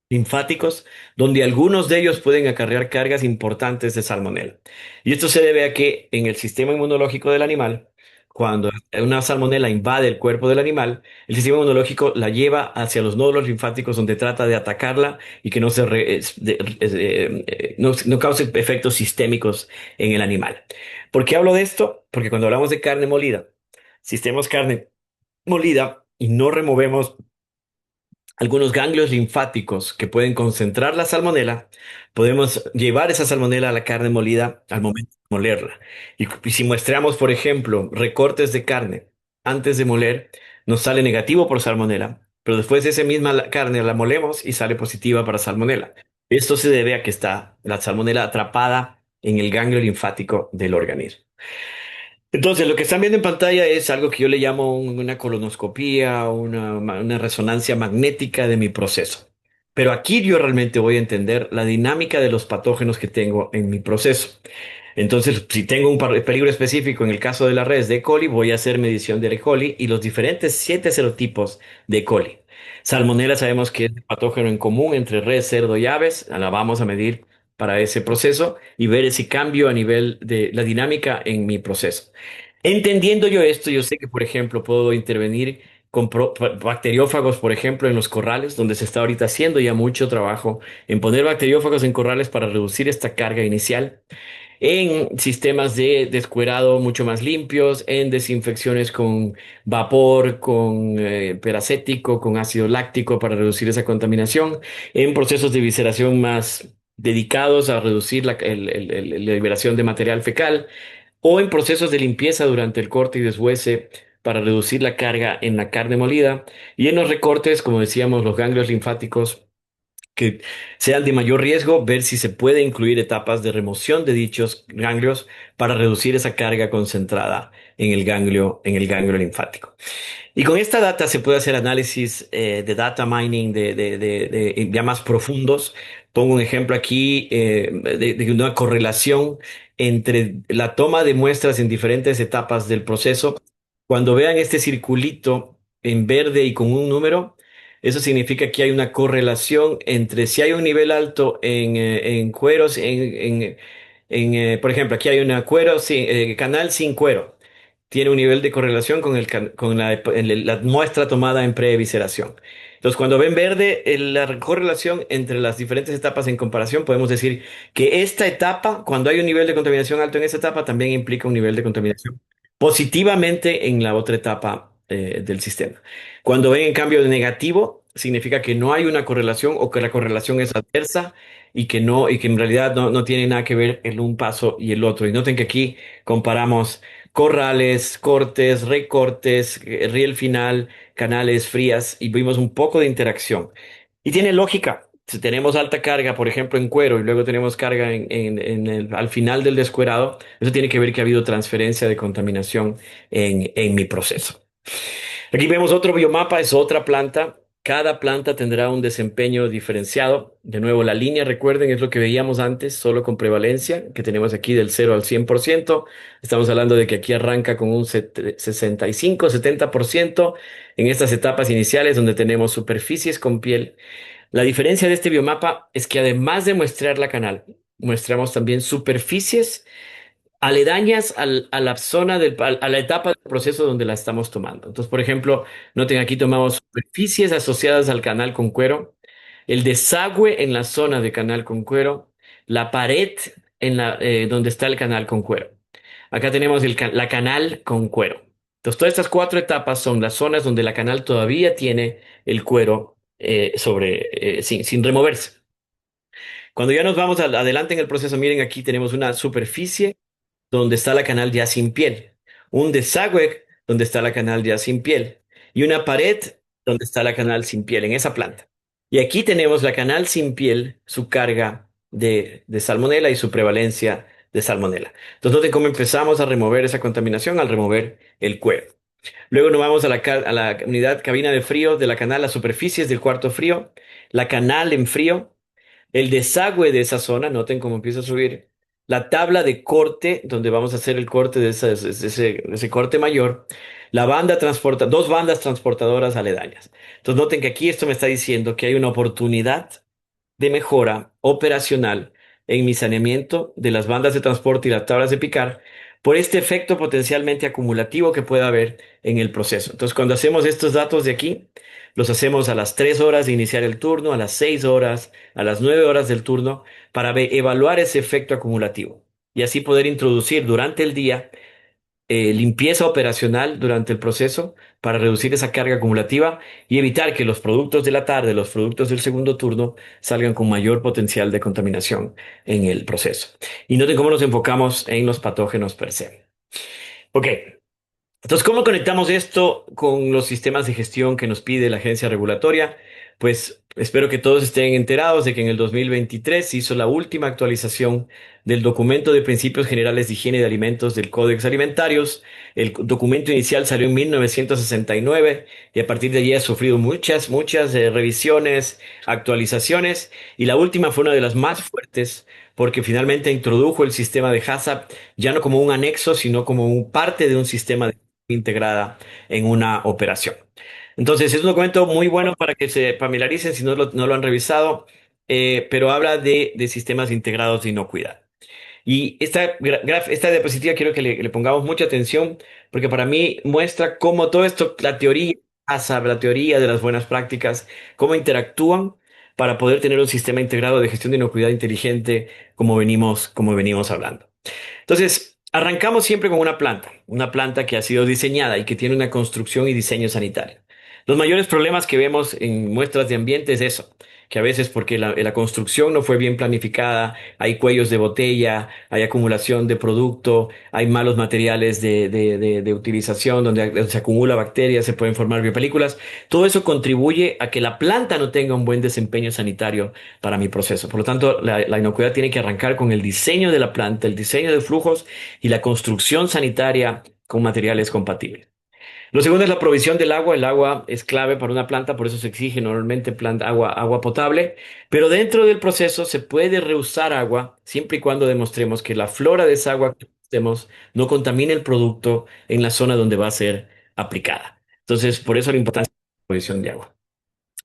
S2: linfáticos, donde algunos de ellos pueden acarrear cargas importantes de salmonela. Y esto se debe a que en el sistema inmunológico del animal, cuando una salmonela invade el cuerpo del animal, el sistema inmunológico la lleva hacia los nódulos linfáticos donde trata de atacarla y que no no cause efectos sistémicos en el animal. ¿Por qué hablo de esto? Porque cuando hablamos de carne molida, si tenemos carne molida y no removemos algunos ganglios linfáticos que pueden concentrar la salmonela, podemos llevar esa salmonela a la carne molida al momento de molerla. Y si muestramos, por ejemplo, recortes de carne antes de moler, nos sale negativo por salmonela, pero después esa misma carne la molemos y sale positiva para salmonela. Esto se debe a que está la salmonela atrapada en el ganglio linfático del organismo. Entonces, lo que están viendo en pantalla es algo que yo le llamo una colonoscopía, una resonancia magnética de mi proceso. Pero aquí yo realmente voy a entender la dinámica de los patógenos que tengo en mi proceso. Entonces, si tengo un peligro específico, en el caso de la red de E. coli, voy a hacer medición de E. coli y los diferentes 7 serotipos de E. coli. Salmonella sabemos que es el patógeno en común entre res, cerdo y aves. La vamos a medir para ese proceso y ver ese cambio a nivel de la dinámica en mi proceso. Entendiendo yo esto, yo sé que, por ejemplo, puedo intervenir con bacteriófagos, por ejemplo, en los corrales, donde se está ahorita haciendo ya mucho trabajo en poner bacteriófagos en corrales para reducir esta carga inicial, en sistemas de descuerado mucho más limpios, en desinfecciones con vapor, con peracético, con ácido láctico para reducir esa contaminación, en procesos de visceración más dedicados a reducir la liberación de material fecal, o en procesos de limpieza durante el corte y deshuese para reducir la carga en la carne molida, y en los recortes, como decíamos, los ganglios linfáticos que sean de mayor riesgo, ver si se puede incluir etapas de remoción de dichos ganglios para reducir esa carga concentrada en el ganglio linfático. Y con esta data se puede hacer análisis de data mining ya más profundos. Pongo un ejemplo aquí de una correlación entre la toma de muestras en diferentes etapas del proceso. Cuando vean este circulito en verde y con un número, eso significa que hay una correlación entre si hay un nivel alto en cueros, por ejemplo, aquí hay una canal sin cuero. Tiene un nivel de correlación con la muestra tomada en previsceración. Entonces, cuando ven verde, la correlación entre las diferentes etapas en comparación, podemos decir que esta etapa, cuando hay un nivel de contaminación alto en esa etapa, también implica un nivel de contaminación positivamente en la otra etapa del sistema. Cuando ven en cambio de negativo, significa que no hay una correlación o que la correlación es adversa y que en realidad no tiene nada que ver el un paso y el otro. Y noten que aquí comparamos corrales, cortes, recortes, riel final, canales frías y vimos un poco de interacción. Y tiene lógica. Si tenemos alta carga, por ejemplo, en cuero y luego tenemos carga al final del descuerado, eso tiene que ver que ha habido transferencia de contaminación en mi proceso. Aquí vemos otro biomapa, es otra planta. Cada planta tendrá un desempeño diferenciado. De nuevo, la línea, recuerden, es lo que veíamos antes, solo con prevalencia, que tenemos aquí del 0 al 100%. Estamos hablando de que aquí arranca con un 65, 70% en estas etapas iniciales donde tenemos superficies con piel. La diferencia de este biomapa es que además de muestrar la canal, muestramos también superficies aledañas a la zona a la etapa del proceso donde la estamos tomando. Entonces, por ejemplo, noten aquí tomamos superficies asociadas al canal con cuero, el desagüe en la zona de canal con cuero, la pared donde está el canal con cuero. Acá tenemos la canal con cuero. Entonces, todas estas cuatro etapas son las zonas donde la canal todavía tiene el cuero sin removerse. Cuando ya nos vamos adelante en el proceso, miren, aquí tenemos una superficie donde está la canal ya sin piel, un desagüe donde está la canal ya sin piel y una pared donde está la canal sin piel en esa planta. Y aquí tenemos la canal sin piel, su carga de salmonela y su prevalencia de salmonela. Entonces, noten cómo empezamos a remover esa contaminación al remover el cuero. Luego nos vamos a la unidad cabina de frío de la canal, las superficies del cuarto frío, la canal en frío, el desagüe de esa zona, noten cómo empieza a subir, la tabla de corte, donde vamos a hacer el corte de ese corte mayor, dos bandas transportadoras aledañas. Entonces noten que aquí esto me está diciendo que hay una oportunidad de mejora operacional en mi saneamiento de las bandas de transporte y las tablas de picar por este efecto potencialmente acumulativo que pueda haber en el proceso. Entonces, cuando hacemos estos datos de aquí, los hacemos a las 3 horas de iniciar el turno, a las 6 horas, a las 9 horas del turno, para evaluar ese efecto acumulativo y así poder introducir durante el día limpieza operacional durante el proceso para reducir esa carga acumulativa y evitar que los productos de la tarde, los productos del segundo turno, salgan con mayor potencial de contaminación en el proceso. Y noten cómo nos enfocamos en los patógenos per se. Ok, entonces, ¿cómo conectamos esto con los sistemas de gestión que nos pide la agencia regulatoria? Pues espero que todos estén enterados de que en el 2023 se hizo la última actualización del documento de principios generales de higiene de alimentos del Códex Alimentarios. El documento inicial salió en 1969 y a partir de allí ha sufrido muchas revisiones, actualizaciones y la última fue una de las más fuertes porque finalmente introdujo el sistema de HACCP ya no como un anexo, sino como parte de un sistema integrada en una operación. Entonces, es un documento muy bueno para que se familiaricen si no lo han revisado, pero habla de sistemas integrados de inocuidad. Y esta diapositiva quiero que le pongamos mucha atención porque para mí muestra cómo todo esto, la teoría, la teoría de las buenas prácticas, cómo interactúan para poder tener un sistema integrado de gestión de inocuidad inteligente como venimos hablando. Entonces, arrancamos siempre con una planta que ha sido diseñada y que tiene una construcción y diseño sanitario. Los mayores problemas que vemos en muestras de ambiente es eso, que a veces porque la construcción no fue bien planificada, hay cuellos de botella, hay acumulación de producto, hay malos materiales de utilización donde se acumula bacterias, se pueden formar biopelículas. Todo eso contribuye a que la planta no tenga un buen desempeño sanitario para mi proceso. Por lo tanto, la inocuidad tiene que arrancar con el diseño de la planta, el diseño de flujos y la construcción sanitaria con materiales compatibles. Lo segundo es la provisión del agua. El agua es clave para una planta, por eso se exige normalmente agua potable. Pero dentro del proceso se puede reusar agua siempre y cuando demostremos que la flora de esa agua que usemos no contamine el producto en la zona donde va a ser aplicada. Entonces, por eso la importancia de la provisión de agua.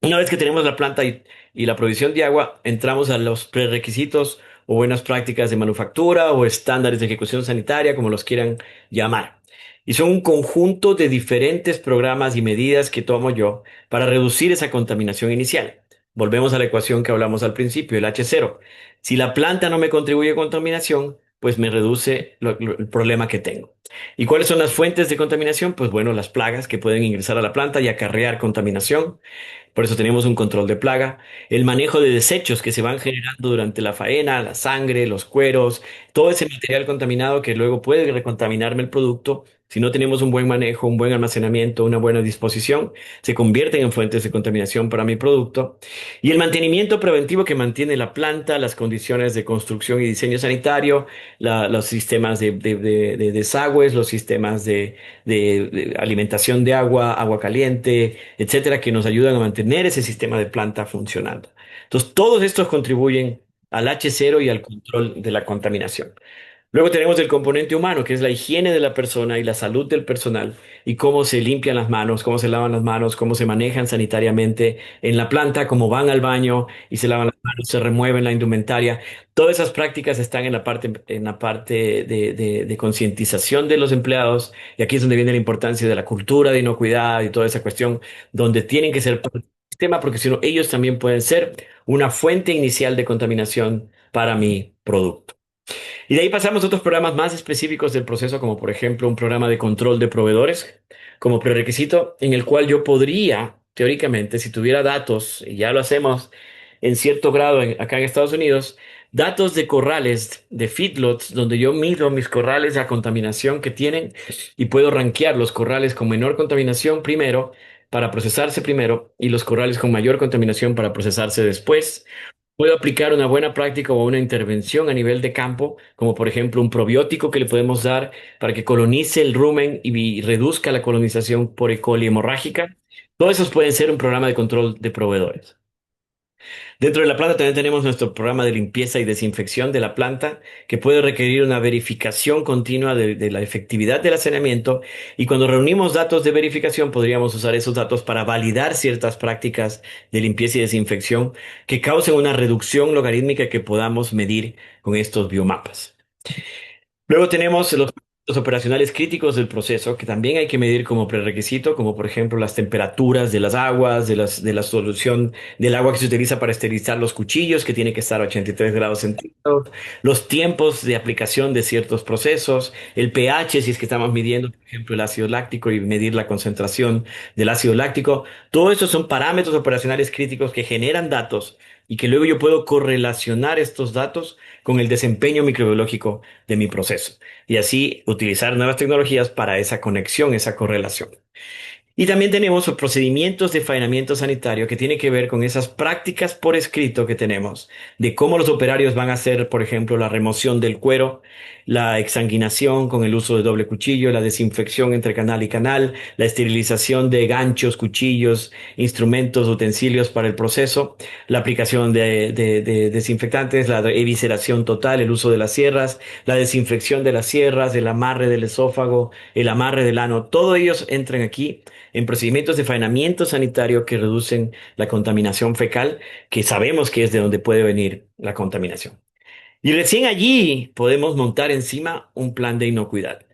S2: Una vez que tenemos la planta y la provisión de agua, entramos a los prerequisitos o buenas prácticas de manufactura o estándares de ejecución sanitaria, como los quieran llamar. Y son un conjunto de diferentes programas y medidas que tomo yo para reducir esa contaminación inicial. Volvemos a la ecuación que hablamos al principio, el H0. Si la planta no me contribuye a contaminación, pues me reduce el problema que tengo. ¿Y cuáles son las fuentes de contaminación? Pues bueno, las plagas que pueden ingresar a la planta y acarrear contaminación. Por eso tenemos un control de plaga, el manejo de desechos que se van generando durante la faena, la sangre, los cueros, todo ese material contaminado que luego puede recontaminarme el producto. Si no tenemos un buen manejo, un buen almacenamiento, una buena disposición, se convierten en fuentes de contaminación para mi producto. Y el mantenimiento preventivo que mantiene la planta, las condiciones de construcción y diseño sanitario, los sistemas de desagües, los sistemas de alimentación de agua, agua caliente, etcétera, que nos ayudan a mantener ese sistema de planta funcionando. Entonces, todos estos contribuyen al H0 y al control de la contaminación. Luego tenemos el componente humano, que es la higiene de la persona y la salud del personal, y cómo se limpian las manos, cómo se lavan las manos, cómo se manejan sanitariamente en la planta, cómo van al baño y se lavan las manos, se remueven la indumentaria. Todas esas prácticas están en la parte de concientización de los empleados, y aquí es donde viene la importancia de la cultura de inocuidad y toda esa cuestión, donde tienen que ser parte del sistema, porque si no, ellos también pueden ser una fuente inicial de contaminación para mi producto. Y de ahí pasamos a otros programas más específicos del proceso, como por ejemplo un programa de control de proveedores, como prerequisito, en el cual yo podría, teóricamente, si tuviera datos, y ya lo hacemos en cierto grado acá en Estados Unidos, datos de corrales, de feedlots, donde yo mido mis corrales, la contaminación que tienen, y puedo rankear los corrales con menor contaminación primero, para procesarse primero, y los corrales con mayor contaminación para procesarse después. Puedo aplicar una buena práctica o una intervención a nivel de campo, como por ejemplo un probiótico que le podemos dar para que colonice el rumen y reduzca la colonización por E. coli hemorrágica. Todos esos pueden ser un programa de control de proveedores. Dentro de la planta también tenemos nuestro programa de limpieza y desinfección de la planta, que puede requerir una verificación continua de la efectividad del saneamiento. Y cuando reunimos datos de verificación, podríamos usar esos datos para validar ciertas prácticas de limpieza y desinfección que causen una reducción logarítmica que podamos medir con estos biomapas. Luego tenemos los operacionales críticos del proceso, que también hay que medir como prerequisito, como por ejemplo las temperaturas de las aguas, de la solución del agua que se utiliza para esterilizar los cuchillos, que tiene que estar a 83 grados centígrados, los tiempos de aplicación de ciertos procesos, el pH, si es que estamos midiendo, por ejemplo, el ácido láctico y medir la concentración del ácido láctico. Todo estos son parámetros operacionales críticos que generan datos y que luego yo puedo correlacionar estos datos con el desempeño microbiológico de mi proceso y así utilizar nuevas tecnologías para esa conexión, esa correlación. Y también tenemos los procedimientos de faenamiento sanitario que tiene que ver con esas prácticas por escrito que tenemos, de cómo los operarios van a hacer, por ejemplo, la remoción del cuero, la exsanguinación con el uso de doble cuchillo, la desinfección entre canal y canal, la esterilización de ganchos, cuchillos, instrumentos, utensilios para el proceso, la aplicación de desinfectantes, la evisceración total, el uso de las sierras, la desinfección de las sierras, el amarre del esófago, el amarre del ano, todos ellos entran aquí en procedimientos de faenamiento sanitario que reducen la contaminación fecal, que sabemos que es de donde puede venir la contaminación. Y recién allí podemos montar encima un plan de inocuidad.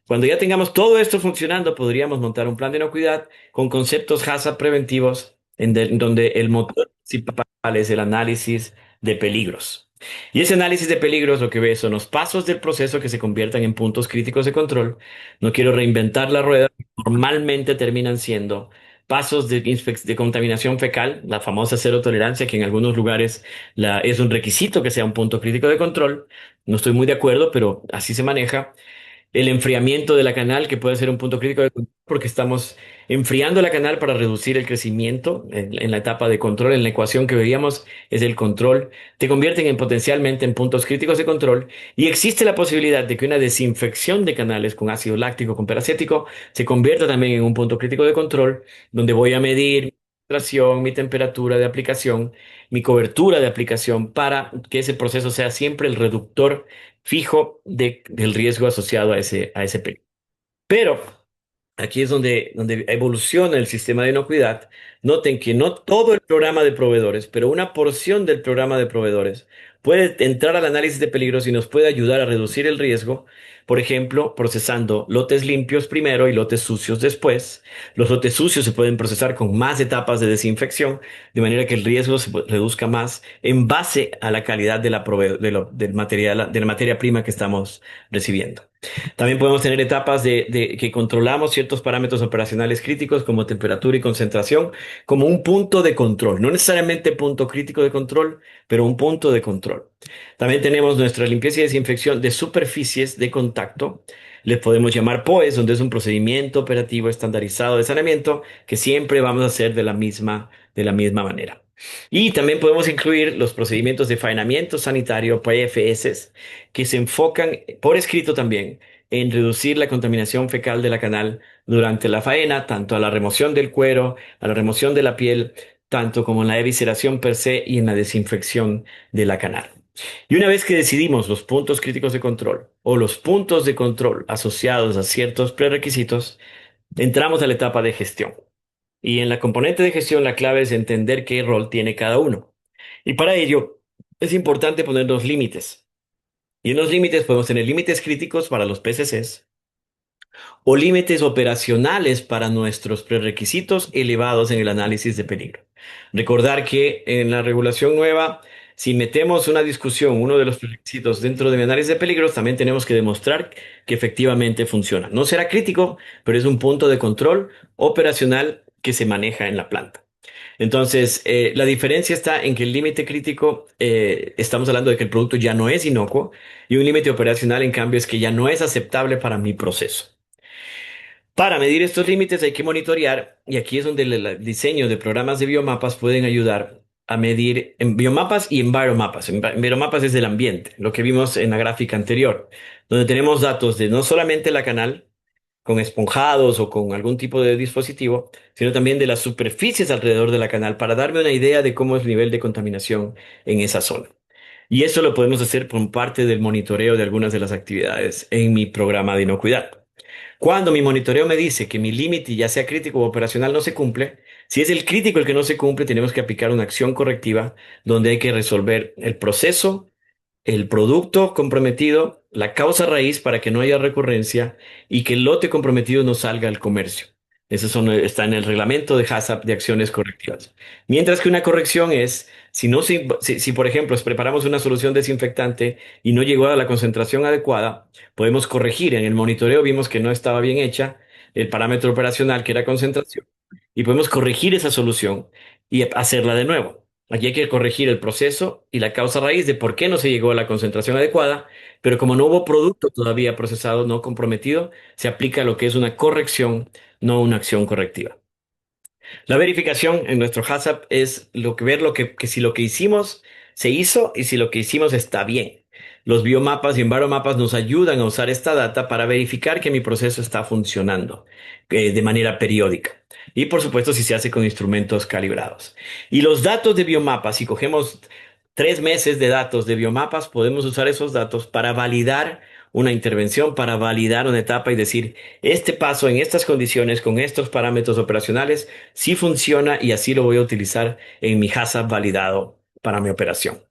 S2: Cuando ya tengamos todo esto funcionando, podríamos montar un plan de inocuidad con conceptos HACCP preventivos, en donde el motor principal es el análisis de peligros. Y ese análisis de peligros lo que ve son los pasos del proceso que se conviertan en puntos críticos de control. No quiero reinventar la rueda, normalmente terminan siendo pasos de contaminación fecal, la famosa cero tolerancia, que en algunos lugares es un requisito que sea un punto crítico de control. No estoy muy de acuerdo, pero así se maneja. El enfriamiento de la canal, que puede ser un punto crítico de control, porque estamos enfriando la canal para reducir el crecimiento en la etapa de control. En la ecuación que veíamos es el control. Te convierten en potencialmente en puntos críticos de control y existe la posibilidad de que una desinfección de canales con ácido láctico, con peracético, se convierta también en un punto crítico de control, donde voy a medir mi concentración, mi temperatura de aplicación, mi cobertura de aplicación para que ese proceso sea siempre el reductor fijo del riesgo asociado a ese peligro. Pero aquí es donde evoluciona el sistema de inocuidad. Noten que no todo el programa de proveedores, pero una porción del programa de proveedores puede entrar al análisis de peligros y nos puede ayudar a reducir el riesgo, por ejemplo, procesando lotes limpios primero y lotes sucios después. Los lotes sucios se pueden procesar con más etapas de desinfección, de manera que el riesgo reduzca más en base a la calidad de del material, de la materia prima que estamos recibiendo. También podemos tener etapas de que controlamos ciertos parámetros operacionales críticos como temperatura y concentración como un punto de control. No necesariamente punto crítico de control, pero un punto de control. También tenemos nuestra limpieza y desinfección de superficies de contacto. Les podemos llamar POEs, donde es un procedimiento operativo estandarizado de saneamiento que siempre vamos a hacer de la misma manera. Y también podemos incluir los procedimientos de faenamiento sanitario, PFS, que se enfocan por escrito también en reducir la contaminación fecal de la canal durante la faena, tanto a la remoción del cuero, a la remoción de la piel, tanto como en la evisceración per se y en la desinfección de la canal. Y una vez que decidimos los puntos críticos de control o los puntos de control asociados a ciertos prerequisitos, entramos a la etapa de gestión. Y en la componente de gestión la clave es entender qué rol tiene cada uno. Y para ello es importante poner los límites. Y en los límites podemos tener límites críticos para los PCCs o límites operacionales para nuestros prerequisitos elevados en el análisis de peligro. Recordar que en la regulación nueva, si metemos una discusión, uno de los prerequisitos dentro de mi análisis de peligros, también tenemos que demostrar que efectivamente funciona. No será crítico, pero es un punto de control operacional que se maneja en la planta. Entonces, la diferencia está en que el límite crítico, estamos hablando de que el producto ya no es inocuo y un límite operacional, en cambio, es que ya no es aceptable para mi proceso. Para medir estos límites hay que monitorear y aquí es donde el diseño de programas de biomapas pueden ayudar a medir en biomapas y enviromapas. Enviromapas es del ambiente, lo que vimos en la gráfica anterior, donde tenemos datos de no solamente la canal, con esponjados o con algún tipo de dispositivo, sino también de las superficies alrededor de la canal para darme una idea de cómo es el nivel de contaminación en esa zona. Y eso lo podemos hacer por parte del monitoreo de algunas de las actividades en mi programa de inocuidad. Cuando mi monitoreo me dice que mi límite, ya sea crítico o operacional, no se cumple, si es el crítico el que no se cumple, tenemos que aplicar una acción correctiva donde hay que resolver el proceso, el producto comprometido, la causa raíz para que no haya recurrencia y que el lote comprometido no salga al comercio. Está en el reglamento de HACCP de acciones correctivas. Mientras que una corrección es, si, por ejemplo, preparamos una solución desinfectante y no llegó a la concentración adecuada, podemos corregir. En el monitoreo vimos que no estaba bien hecha el parámetro operacional, que era concentración, y podemos corregir esa solución y hacerla de nuevo. Aquí hay que corregir el proceso y la causa raíz de por qué no se llegó a la concentración adecuada, pero como no hubo producto todavía procesado, no comprometido, se aplica lo que es una corrección, no una acción correctiva. La verificación en nuestro HACCP es ver que si lo que hicimos se hizo y si lo que hicimos está bien. Los biomapas y enviromapas nos ayudan a usar esta data para verificar que mi proceso está funcionando de manera periódica. Y por supuesto, si se hace con instrumentos calibrados. Y los datos de biomapas, si cogemos 3 meses de datos de biomapas, podemos usar esos datos para validar una intervención, para validar una etapa y decir, este paso en estas condiciones, con estos parámetros operacionales, sí funciona y así lo voy a utilizar en mi HACCP validado para mi operación.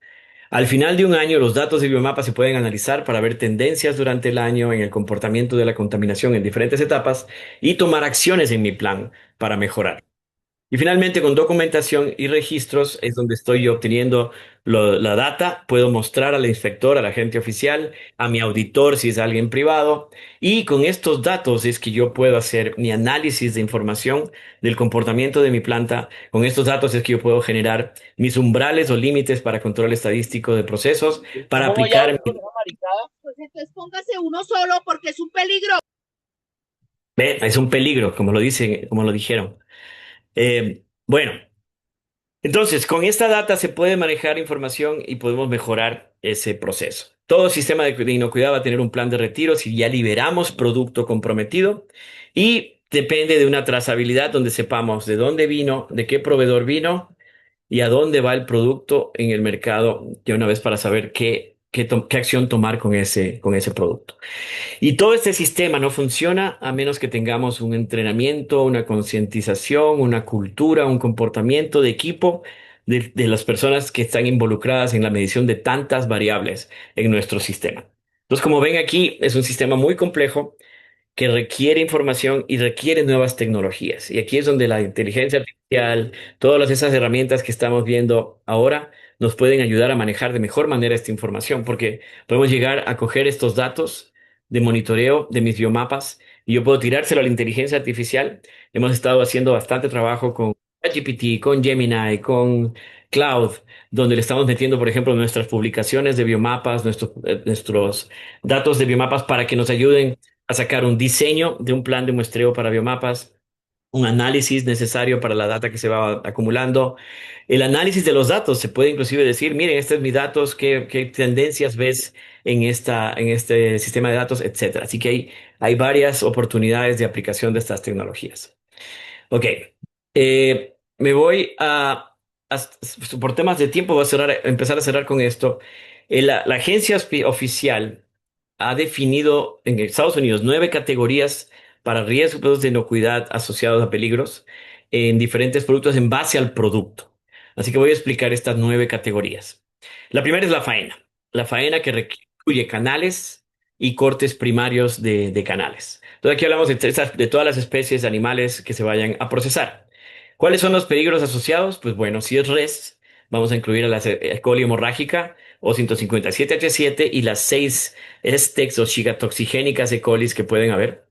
S2: Al final de un año, los datos de biomapa se pueden analizar para ver tendencias durante el año en el comportamiento de la contaminación en diferentes etapas y tomar acciones en mi plan para mejorar. Y finalmente, con documentación y registros es donde estoy yo obteniendo la data. Puedo mostrar al inspector, al agente oficial, a mi auditor si es alguien privado. Y con estos datos es que yo puedo hacer mi análisis de información del comportamiento de mi planta. Con estos datos es que yo puedo generar mis umbrales o límites para control estadístico de procesos, para
S3: ¿Cómo voy a
S2: aplicar.
S3: hablar con una maricada? Pues entonces póngase uno solo porque es un peligro.
S2: Ve, es un peligro, como lo dicen, como lo dijeron. Bueno. Entonces, con esta data se puede manejar información y podemos mejorar ese proceso. Todo sistema de inocuidad va a tener un plan de retiro si ya liberamos producto comprometido y depende de una trazabilidad donde sepamos de dónde vino, de qué proveedor vino y a dónde va el producto en el mercado, ya una vez para saber qué qué acción tomar con ese producto. Y todo este sistema no funciona a menos que tengamos un entrenamiento, una concientización, una cultura, un comportamiento de equipo de las personas que están involucradas en la medición de tantas variables en nuestro sistema. Entonces, como ven aquí, es un sistema muy complejo que requiere información y requiere nuevas tecnologías. Y aquí es donde la inteligencia artificial, todas esas herramientas que estamos viendo ahora, nos pueden ayudar a manejar de mejor manera esta información, porque podemos llegar a coger estos datos de monitoreo de mis biomapas y yo puedo tirárselo a la inteligencia artificial. Hemos estado haciendo bastante trabajo con ChatGPT, con Gemini, con Cloud, donde le estamos metiendo, por ejemplo, nuestras publicaciones de biomapas, nuestros datos de biomapas para que nos ayuden a sacar un diseño de un plan de muestreo para biomapas, un análisis necesario para la data que se va acumulando. El análisis de los datos se puede inclusive decir, miren, este es mis datos, qué tendencias ves en este sistema de datos, etcétera. Así que hay varias oportunidades de aplicación de estas tecnologías. Ok, me voy por temas de tiempo, voy a empezar a cerrar con esto. La agencia oficial ha definido en Estados Unidos 9 categorías para riesgos de inocuidad asociados a peligros en diferentes productos en base al producto. Así que voy a explicar estas 9 categorías. La primera es la faena que incluye canales y cortes primarios de canales. Entonces aquí hablamos de todas las especies de animales que se vayan a procesar. ¿Cuáles son los peligros asociados? Pues bueno, si es res, vamos a incluir a la E. coli hemorrágica o 157H7 y las 6 Estex o gigatoxigénicas E. colis que pueden haber.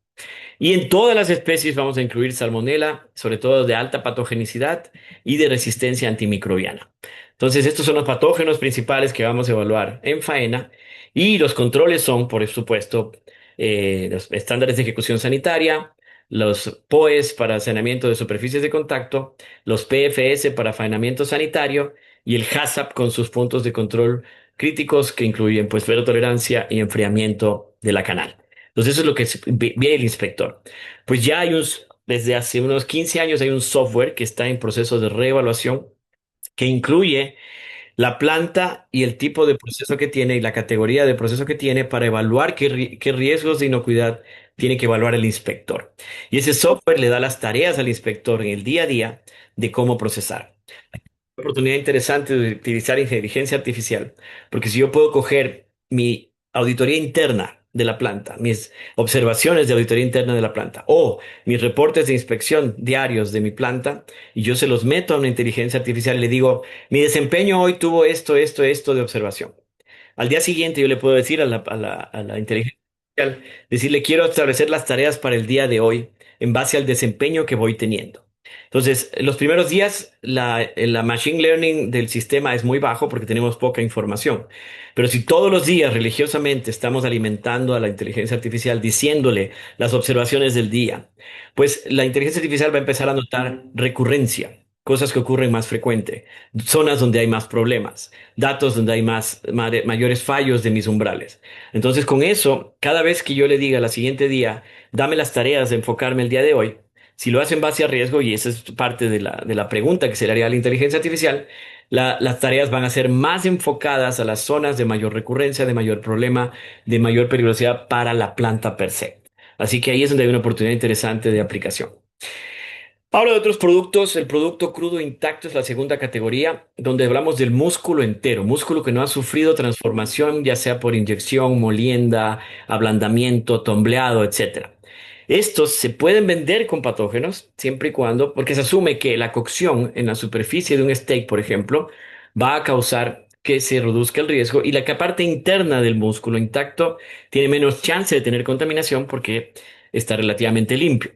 S2: Y en todas las especies vamos a incluir salmonela, sobre todo de alta patogenicidad y de resistencia antimicrobiana. Entonces, estos son los patógenos principales que vamos a evaluar en faena y los controles son, por supuesto, los estándares de ejecución sanitaria, los POEs para saneamiento de superficies de contacto, los PFS para faenamiento sanitario y el HACCP con sus puntos de control críticos que incluyen pues tolerancia y enfriamiento de la canal. Entonces eso es lo que ve el inspector. Pues ya desde hace unos 15 años hay un software que está en proceso de reevaluación que incluye la planta y el tipo de proceso que tiene y la categoría de proceso que tiene para evaluar qué riesgos de inocuidad tiene que evaluar el inspector. Y ese software le da las tareas al inspector en el día a día de cómo procesar. Oportunidad interesante de utilizar inteligencia artificial, porque si yo puedo coger mi auditoría interna de la planta, mis observaciones de auditoría interna de la planta o mis reportes de inspección diarios de mi planta y yo se los meto a una inteligencia artificial y le digo, mi desempeño hoy tuvo esto de observación. Al día siguiente yo le puedo decir a la inteligencia artificial, decirle, quiero establecer las tareas para el día de hoy en base al desempeño que voy teniendo. Entonces, los primeros días, la machine learning del sistema es muy bajo porque tenemos poca información. Pero si todos los días religiosamente estamos alimentando a la inteligencia artificial diciéndole las observaciones del día, pues la inteligencia artificial va a empezar a notar recurrencia, cosas que ocurren más frecuente, zonas donde hay más problemas, datos donde hay mayores fallos de mis umbrales. Entonces, con eso, cada vez que yo le diga la siguiente día, dame las tareas de enfocarme el día de hoy, si lo hace en base a riesgo, y esa es parte de la pregunta que se le haría a la inteligencia artificial, las tareas van a ser más enfocadas a las zonas de mayor recurrencia, de mayor problema, de mayor peligrosidad para la planta per se. Así que ahí es donde hay una oportunidad interesante de aplicación. Hablo de otros productos. El producto crudo intacto es la segunda categoría, donde hablamos del músculo entero, músculo que no ha sufrido transformación, ya sea por inyección, molienda, ablandamiento, tombleado, etcétera. Estos se pueden vender con patógenos siempre y cuando, porque se asume que la cocción en la superficie de un steak, por ejemplo, va a causar que se reduzca el riesgo y la parte interna del músculo intacto tiene menos chance de tener contaminación porque está relativamente limpio.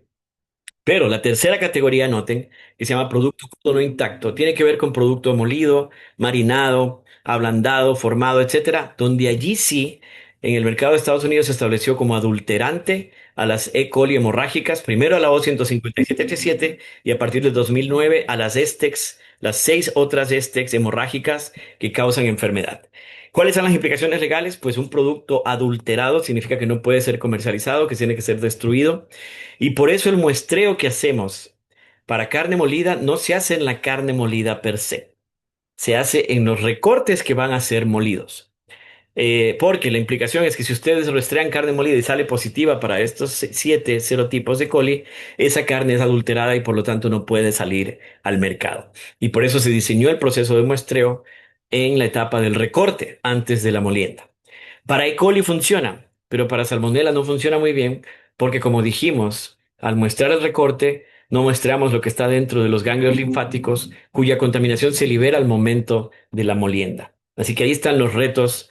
S2: Pero la tercera categoría, noten, que se llama producto crudo no intacto, tiene que ver con producto molido, marinado, ablandado, formado, etcétera, donde allí sí, en el mercado de Estados Unidos se estableció como adulterante a las E. coli hemorrágicas, primero a la O157H7 y a partir de 2009 a las Estex, las 6 otras Estex hemorrágicas que causan enfermedad. ¿Cuáles son las implicaciones legales? Pues un producto adulterado significa que no puede ser comercializado, que tiene que ser destruido. Y por eso el muestreo que hacemos para carne molida no se hace en la carne molida per se, se hace en los recortes que van a ser molidos. porque la implicación es que si ustedes rastrean carne molida y sale positiva para estos 7 serotipos de coli, esa carne es adulterada y por lo tanto no puede salir al mercado. Y por eso se diseñó el proceso de muestreo en la etapa del recorte, antes de la molienda. Para E. coli funciona, pero para Salmonella no funciona muy bien porque, como dijimos, al muestrar el recorte, no muestramos lo que está dentro de los ganglios linfáticos, cuya contaminación se libera al momento de la molienda. Así que ahí están los retos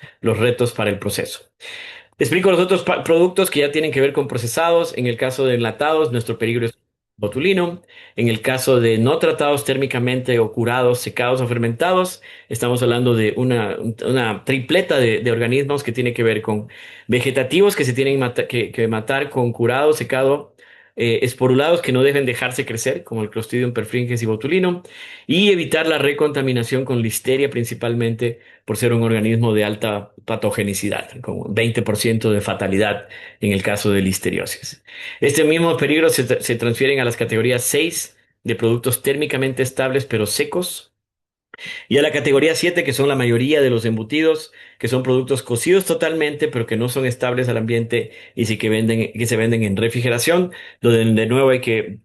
S2: para el proceso. Explico los otros productos que ya tienen que ver con procesados. En el caso de enlatados, nuestro peligro es botulino. En el caso de no tratados térmicamente o curados, secados o fermentados, estamos hablando de una tripleta de organismos que tiene que ver con vegetativos que se tienen que matar con curado, secado, esporulados que no deben dejarse crecer, como el Clostridium perfringens y botulino, y evitar la recontaminación con listeria principalmente por ser un organismo de alta patogenicidad, como 20% de fatalidad en el caso de listeriosis. Este mismo peligro se transfieren a las categorías 6 de productos térmicamente estables pero secos, y a la categoría 7, que son la mayoría de los embutidos, que son productos cocidos totalmente, pero que no son estables al ambiente y sí que se venden en refrigeración, donde de nuevo hay que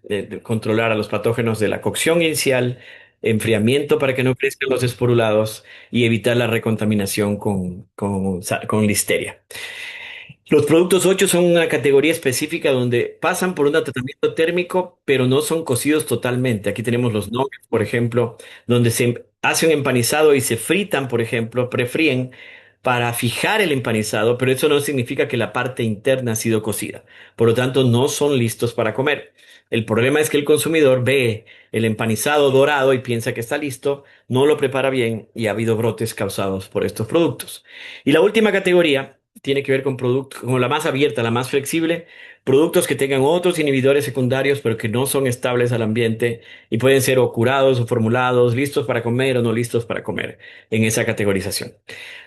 S2: controlar a los patógenos de la cocción inicial, enfriamiento para que no crezcan los esporulados y evitar la recontaminación con listeria. Los productos 8 son una categoría específica donde pasan por un tratamiento térmico, pero no son cocidos totalmente. Aquí tenemos los nuggets, por ejemplo, donde se hace un empanizado y se fritan, por ejemplo, prefríen para fijar el empanizado, pero eso no significa que la parte interna ha sido cocida. Por lo tanto, no son listos para comer. El problema es que el consumidor ve el empanizado dorado y piensa que está listo, no lo prepara bien y ha habido brotes causados por estos productos. Y la última categoría tiene que ver con productos, como la más abierta, la más flexible, productos que tengan otros inhibidores secundarios, pero que no son estables al ambiente y pueden ser o curados o formulados, listos para comer o no listos para comer en esa categorización.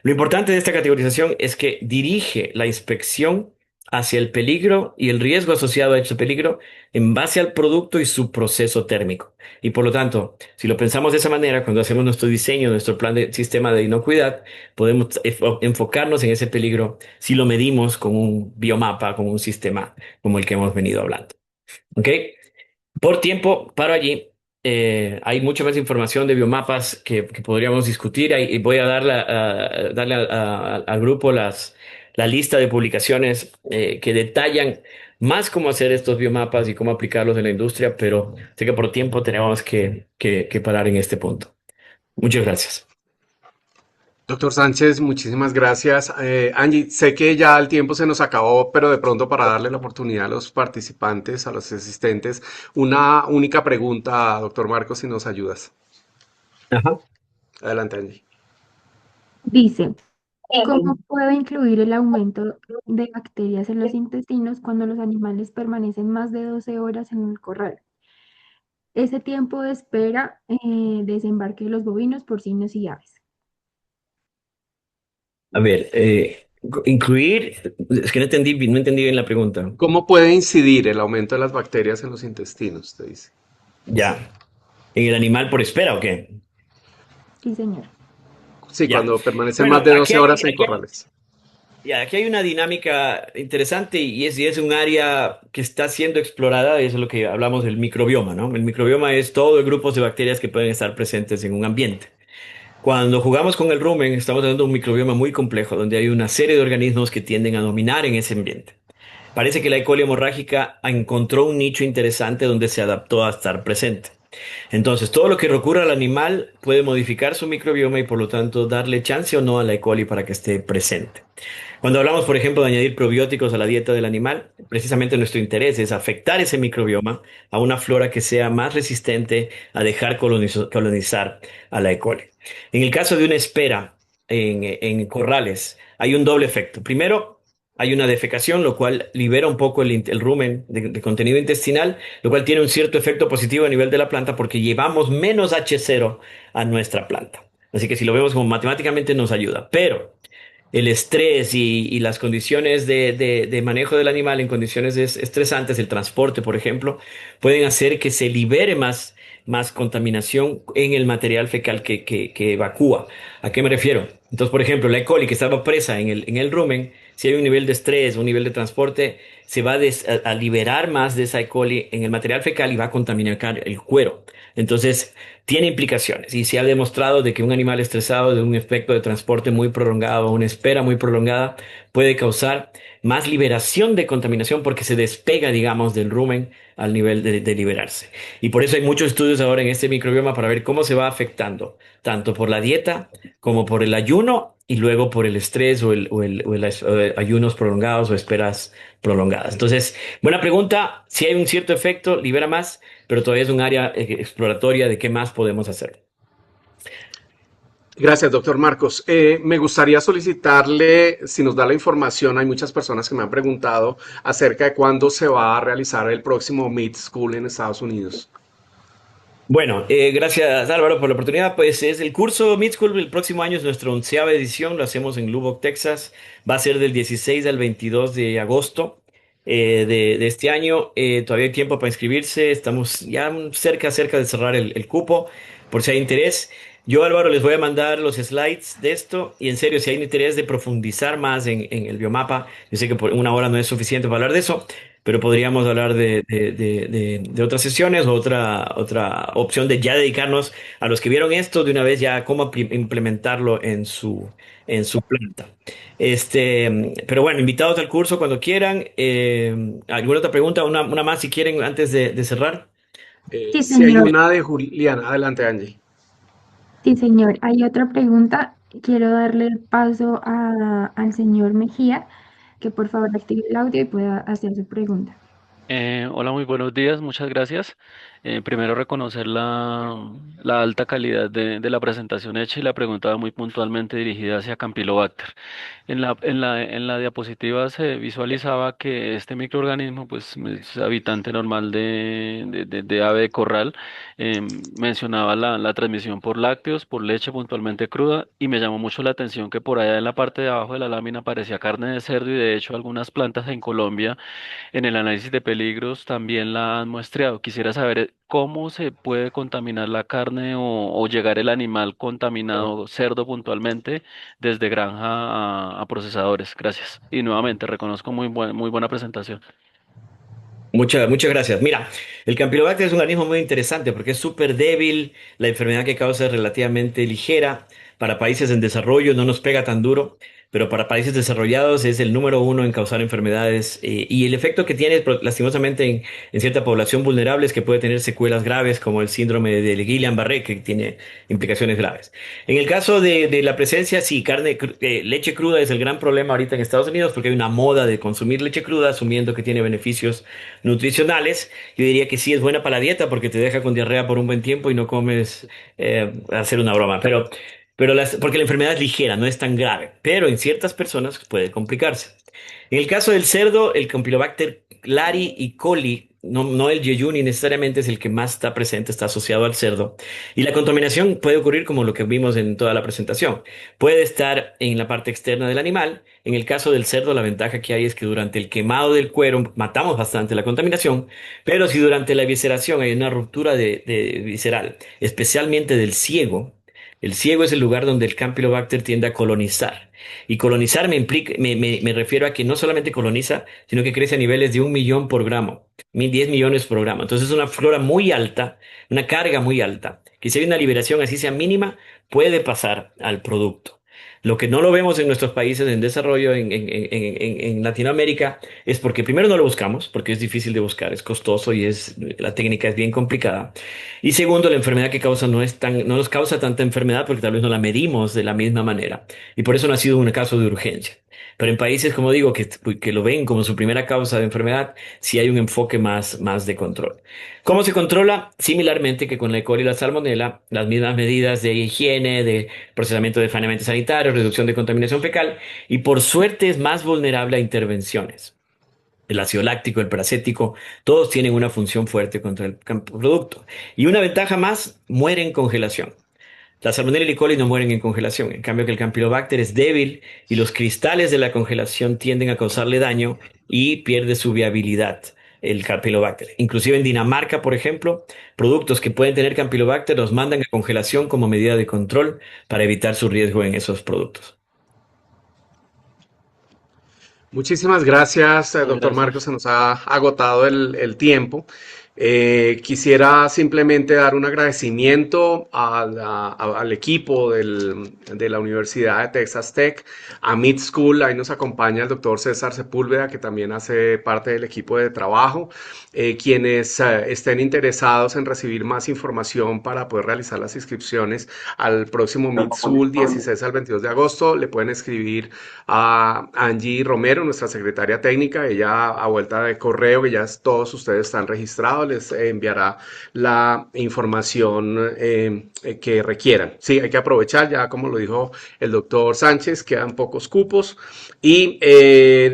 S2: Lo importante de esta categorización es que dirige la inspección hacia el peligro y el riesgo asociado a ese peligro en base al producto y su proceso térmico. Y por lo tanto, si lo pensamos de esa manera, cuando hacemos nuestro diseño, nuestro plan de sistema de inocuidad, podemos enfocarnos en ese peligro si lo medimos con un biomapa, con un sistema como el que hemos venido hablando. ¿Ok? Por tiempo, paro allí. Hay mucha más información de biomapas que podríamos discutir y voy a darle al grupo la lista de publicaciones que detallan más cómo hacer estos biomapas y cómo aplicarlos en la industria, pero sé que por tiempo tenemos que parar en este punto. Muchas gracias.
S1: Doctor Sánchez, muchísimas gracias. Angie, sé que ya el tiempo se nos acabó, pero de pronto para darle la oportunidad a los participantes, a los asistentes, una única pregunta, doctor Marcos, si nos ayudas.
S2: Ajá.
S1: Adelante, Angie.
S4: Dice, ¿cómo puedo incluir el aumento de bacterias en los intestinos cuando los animales permanecen más de 12 horas en el corral? Ese tiempo de espera, desembarque de los bovinos, porcinos y aves.
S2: A ver, incluir, es que no entendí bien la pregunta.
S1: ¿Cómo puede incidir el aumento de las bacterias en los intestinos? Te dice.
S2: Ya. ¿En el animal por espera o qué?
S4: Sí, señor.
S1: Sí,
S2: Ya.
S1: cuando permanecen más
S2: Bueno,
S1: de 12 horas en corrales.
S2: aquí hay una dinámica interesante y es un área que está siendo explorada, y eso es lo que hablamos del microbioma, ¿no? El microbioma es todo el grupo de bacterias que pueden estar presentes en un ambiente. Cuando jugamos con el rumen, estamos hablando de un microbioma muy complejo, donde hay una serie de organismos que tienden a dominar en ese ambiente. Parece que la E. coli hemorrágica encontró un nicho interesante donde se adaptó a estar presente. Entonces, todo lo que recurra al animal puede modificar su microbioma y por lo tanto darle chance o no a la E. coli para que esté presente. Cuando hablamos, por ejemplo, de añadir probióticos a la dieta del animal, precisamente nuestro interés es afectar ese microbioma a una flora que sea más resistente a dejar colonizar a la E. coli. En el caso de una espera en corrales, hay un doble efecto. Primero, hay una defecación, lo cual libera un poco el rumen de contenido intestinal, lo cual tiene un cierto efecto positivo a nivel de la planta porque llevamos menos H0 a nuestra planta. Así que si lo vemos como matemáticamente nos ayuda. Pero el estrés y las condiciones de manejo del animal en condiciones estresantes, el transporte, por ejemplo, pueden hacer que se libere más contaminación en el material fecal que evacúa. ¿A qué me refiero? Entonces, por ejemplo, la E. coli que estaba presa en el rumen, si hay un nivel de estrés, un nivel de transporte, se va a liberar más de esa E. coli en el material fecal y va a contaminar el cuero. Entonces, tiene implicaciones y se ha demostrado de que un animal estresado de un efecto de transporte muy prolongado, una espera muy prolongada, puede causar más liberación de contaminación porque se despega, digamos, del rumen al nivel de liberarse. Y por eso hay muchos estudios ahora en este microbioma para ver cómo se va afectando, tanto por la dieta como por el ayuno y luego por el estrés o ayunos prolongados o esperas prolongadas. Entonces, buena pregunta. Si hay un cierto efecto, libera más, pero todavía es un área exploratoria de qué más podemos hacer.
S1: Gracias, doctor Marcos. Me gustaría solicitarle, si nos da la información, hay muchas personas que me han preguntado acerca de cuándo se va a realizar el próximo Meet School en Estados Unidos.
S2: Bueno, gracias Álvaro por la oportunidad. Pues es el curso Mid School, el próximo año es nuestra 11ª edición, lo hacemos en Lubbock, Texas. Va a ser del 16 al 22 de agosto de este año. Todavía hay tiempo para inscribirse, estamos ya cerca de cerrar el cupo, por si hay interés. Yo, Álvaro, les voy a mandar los slides de esto y en serio, si hay interés de profundizar más en el biomapa, yo sé que por una hora no es suficiente para hablar de eso, pero podríamos hablar de otras sesiones o otra opción de ya dedicarnos a los que vieron esto de una vez ya cómo implementarlo en su planta. Pero bueno, invitados al curso cuando quieran. ¿Alguna otra pregunta? Una más si quieren antes de cerrar.
S4: Sí,
S1: Si hay
S4: señor.
S1: una de Juliana, adelante, Angie.
S4: Sí, señor. Hay otra pregunta. Quiero darle paso al señor Mejía, que por favor active el audio y pueda hacer su pregunta.
S5: Hola, muy buenos días, muchas gracias. Primero reconocer la alta calidad de la presentación hecha y la pregunta va muy puntualmente dirigida hacia Campylobacter. En la diapositiva se visualizaba que este microorganismo pues, es habitante normal de ave de corral. Mencionaba la transmisión por lácteos, por leche puntualmente cruda y me llamó mucho la atención que por allá en la parte de abajo de la lámina parecía carne de cerdo y de hecho algunas plantas en Colombia en el análisis de peligros también la han muestreado. Quisiera saber cómo se puede contaminar la carne o llegar el animal contaminado, cerdo puntualmente, desde granja a procesadores. Gracias. Y nuevamente reconozco muy buena presentación.
S2: Muchas gracias. Mira, el Campylobacter es un organismo muy interesante porque es súper débil, la enfermedad que causa es relativamente ligera, para países en desarrollo no nos pega tan duro, pero para países desarrollados es el número uno en causar enfermedades y el efecto que tiene lastimosamente en cierta población vulnerable es que puede tener secuelas graves como el síndrome de Guillain-Barré que tiene implicaciones graves. En el caso de la presencia, sí, leche cruda es el gran problema ahorita en Estados Unidos porque hay una moda de consumir leche cruda asumiendo que tiene beneficios nutricionales. Yo diría que sí es buena para la dieta porque te deja con diarrea por un buen tiempo y no comes, hacer una broma, porque la enfermedad es ligera, no es tan grave, pero en ciertas personas puede complicarse. En el caso del cerdo, el Campylobacter clari y coli, no el yeyuni necesariamente es el que más está presente, está asociado al cerdo. Y la contaminación puede ocurrir como lo que vimos en toda la presentación. Puede estar en la parte externa del animal. En el caso del cerdo, la ventaja que hay es que durante el quemado del cuero matamos bastante la contaminación, pero si durante la visceración hay una ruptura de visceral, especialmente del ciego, el ciego es el lugar donde el Campylobacter tiende a colonizar. Y colonizar me refiero a que no solamente coloniza, sino que crece a niveles de 1 millón por gramo, 10 millones por gramo. Entonces es una flora muy alta, una carga muy alta, que si hay una liberación así sea mínima, puede pasar al producto. Lo que no lo vemos en nuestros países en desarrollo, en Latinoamérica, es porque primero no lo buscamos, porque es difícil de buscar, es costoso y la técnica es bien complicada. Y segundo, la enfermedad que causa no nos causa tanta enfermedad porque tal vez no la medimos de la misma manera. Y por eso no ha sido un caso de urgencia. Pero en países, como digo, que lo ven como su primera causa de enfermedad, sí hay un enfoque más de control. ¿Cómo se controla? Similarmente que con la E. coli y la salmonela, las mismas medidas de higiene, de procesamiento de saneamiento sanitario, reducción de contaminación fecal, y por suerte es más vulnerable a intervenciones. El ácido láctico, el peracético, todos tienen una función fuerte contra el producto. Y una ventaja más, muere en congelación. La Salmonella y E. coli no mueren en congelación, en cambio que el Campylobacter es débil y los cristales de la congelación tienden a causarle daño y pierde su viabilidad el Campylobacter. Inclusive en Dinamarca, por ejemplo, productos que pueden tener Campylobacter los mandan a congelación como medida de control para evitar su riesgo en esos productos.
S1: Muchísimas gracias, doctor Marcos.
S5: Gracias.
S1: Se nos ha agotado el tiempo. Quisiera simplemente dar un agradecimiento al equipo de la Universidad de Texas Tech, a Mid School. Ahí nos acompaña el doctor César Sepúlveda, que también hace parte del equipo de trabajo. Quienes estén interesados en recibir más información para poder realizar las inscripciones al próximo Mid School 16 al 22 de agosto, le pueden escribir a Angie Romero, nuestra secretaria técnica. Ella, a vuelta de correo, que ya todos ustedes están registrados, les enviará la información que requieran. Sí, hay que aprovechar, ya como lo dijo el doctor Sánchez, quedan pocos cupos y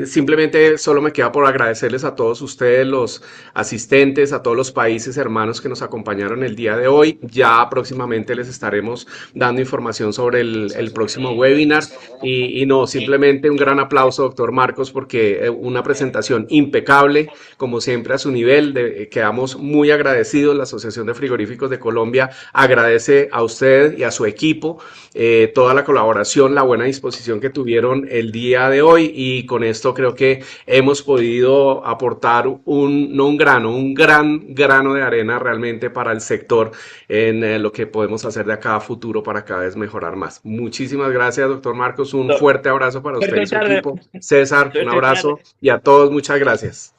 S1: simplemente solo me queda por agradecerles a todos ustedes, los asistentes, a todos los países hermanos que nos acompañaron el día de hoy. Ya próximamente les estaremos dando información sobre el próximo webinar y no, simplemente un gran aplauso, doctor Marcos, porque una presentación impecable, como siempre a su nivel. Quedamos muy agradecidos. La Asociación de Frigoríficos de Colombia agradece a usted y a su equipo toda la colaboración, la buena disposición que tuvieron el día de hoy, y con esto creo que hemos podido aportar no un grano, un gran grano de arena realmente para el sector en lo que podemos hacer de acá a futuro para cada vez mejorar más. Muchísimas gracias, doctor Marcos. Un fuerte abrazo para usted y su equipo. César, un abrazo, y a todos muchas gracias.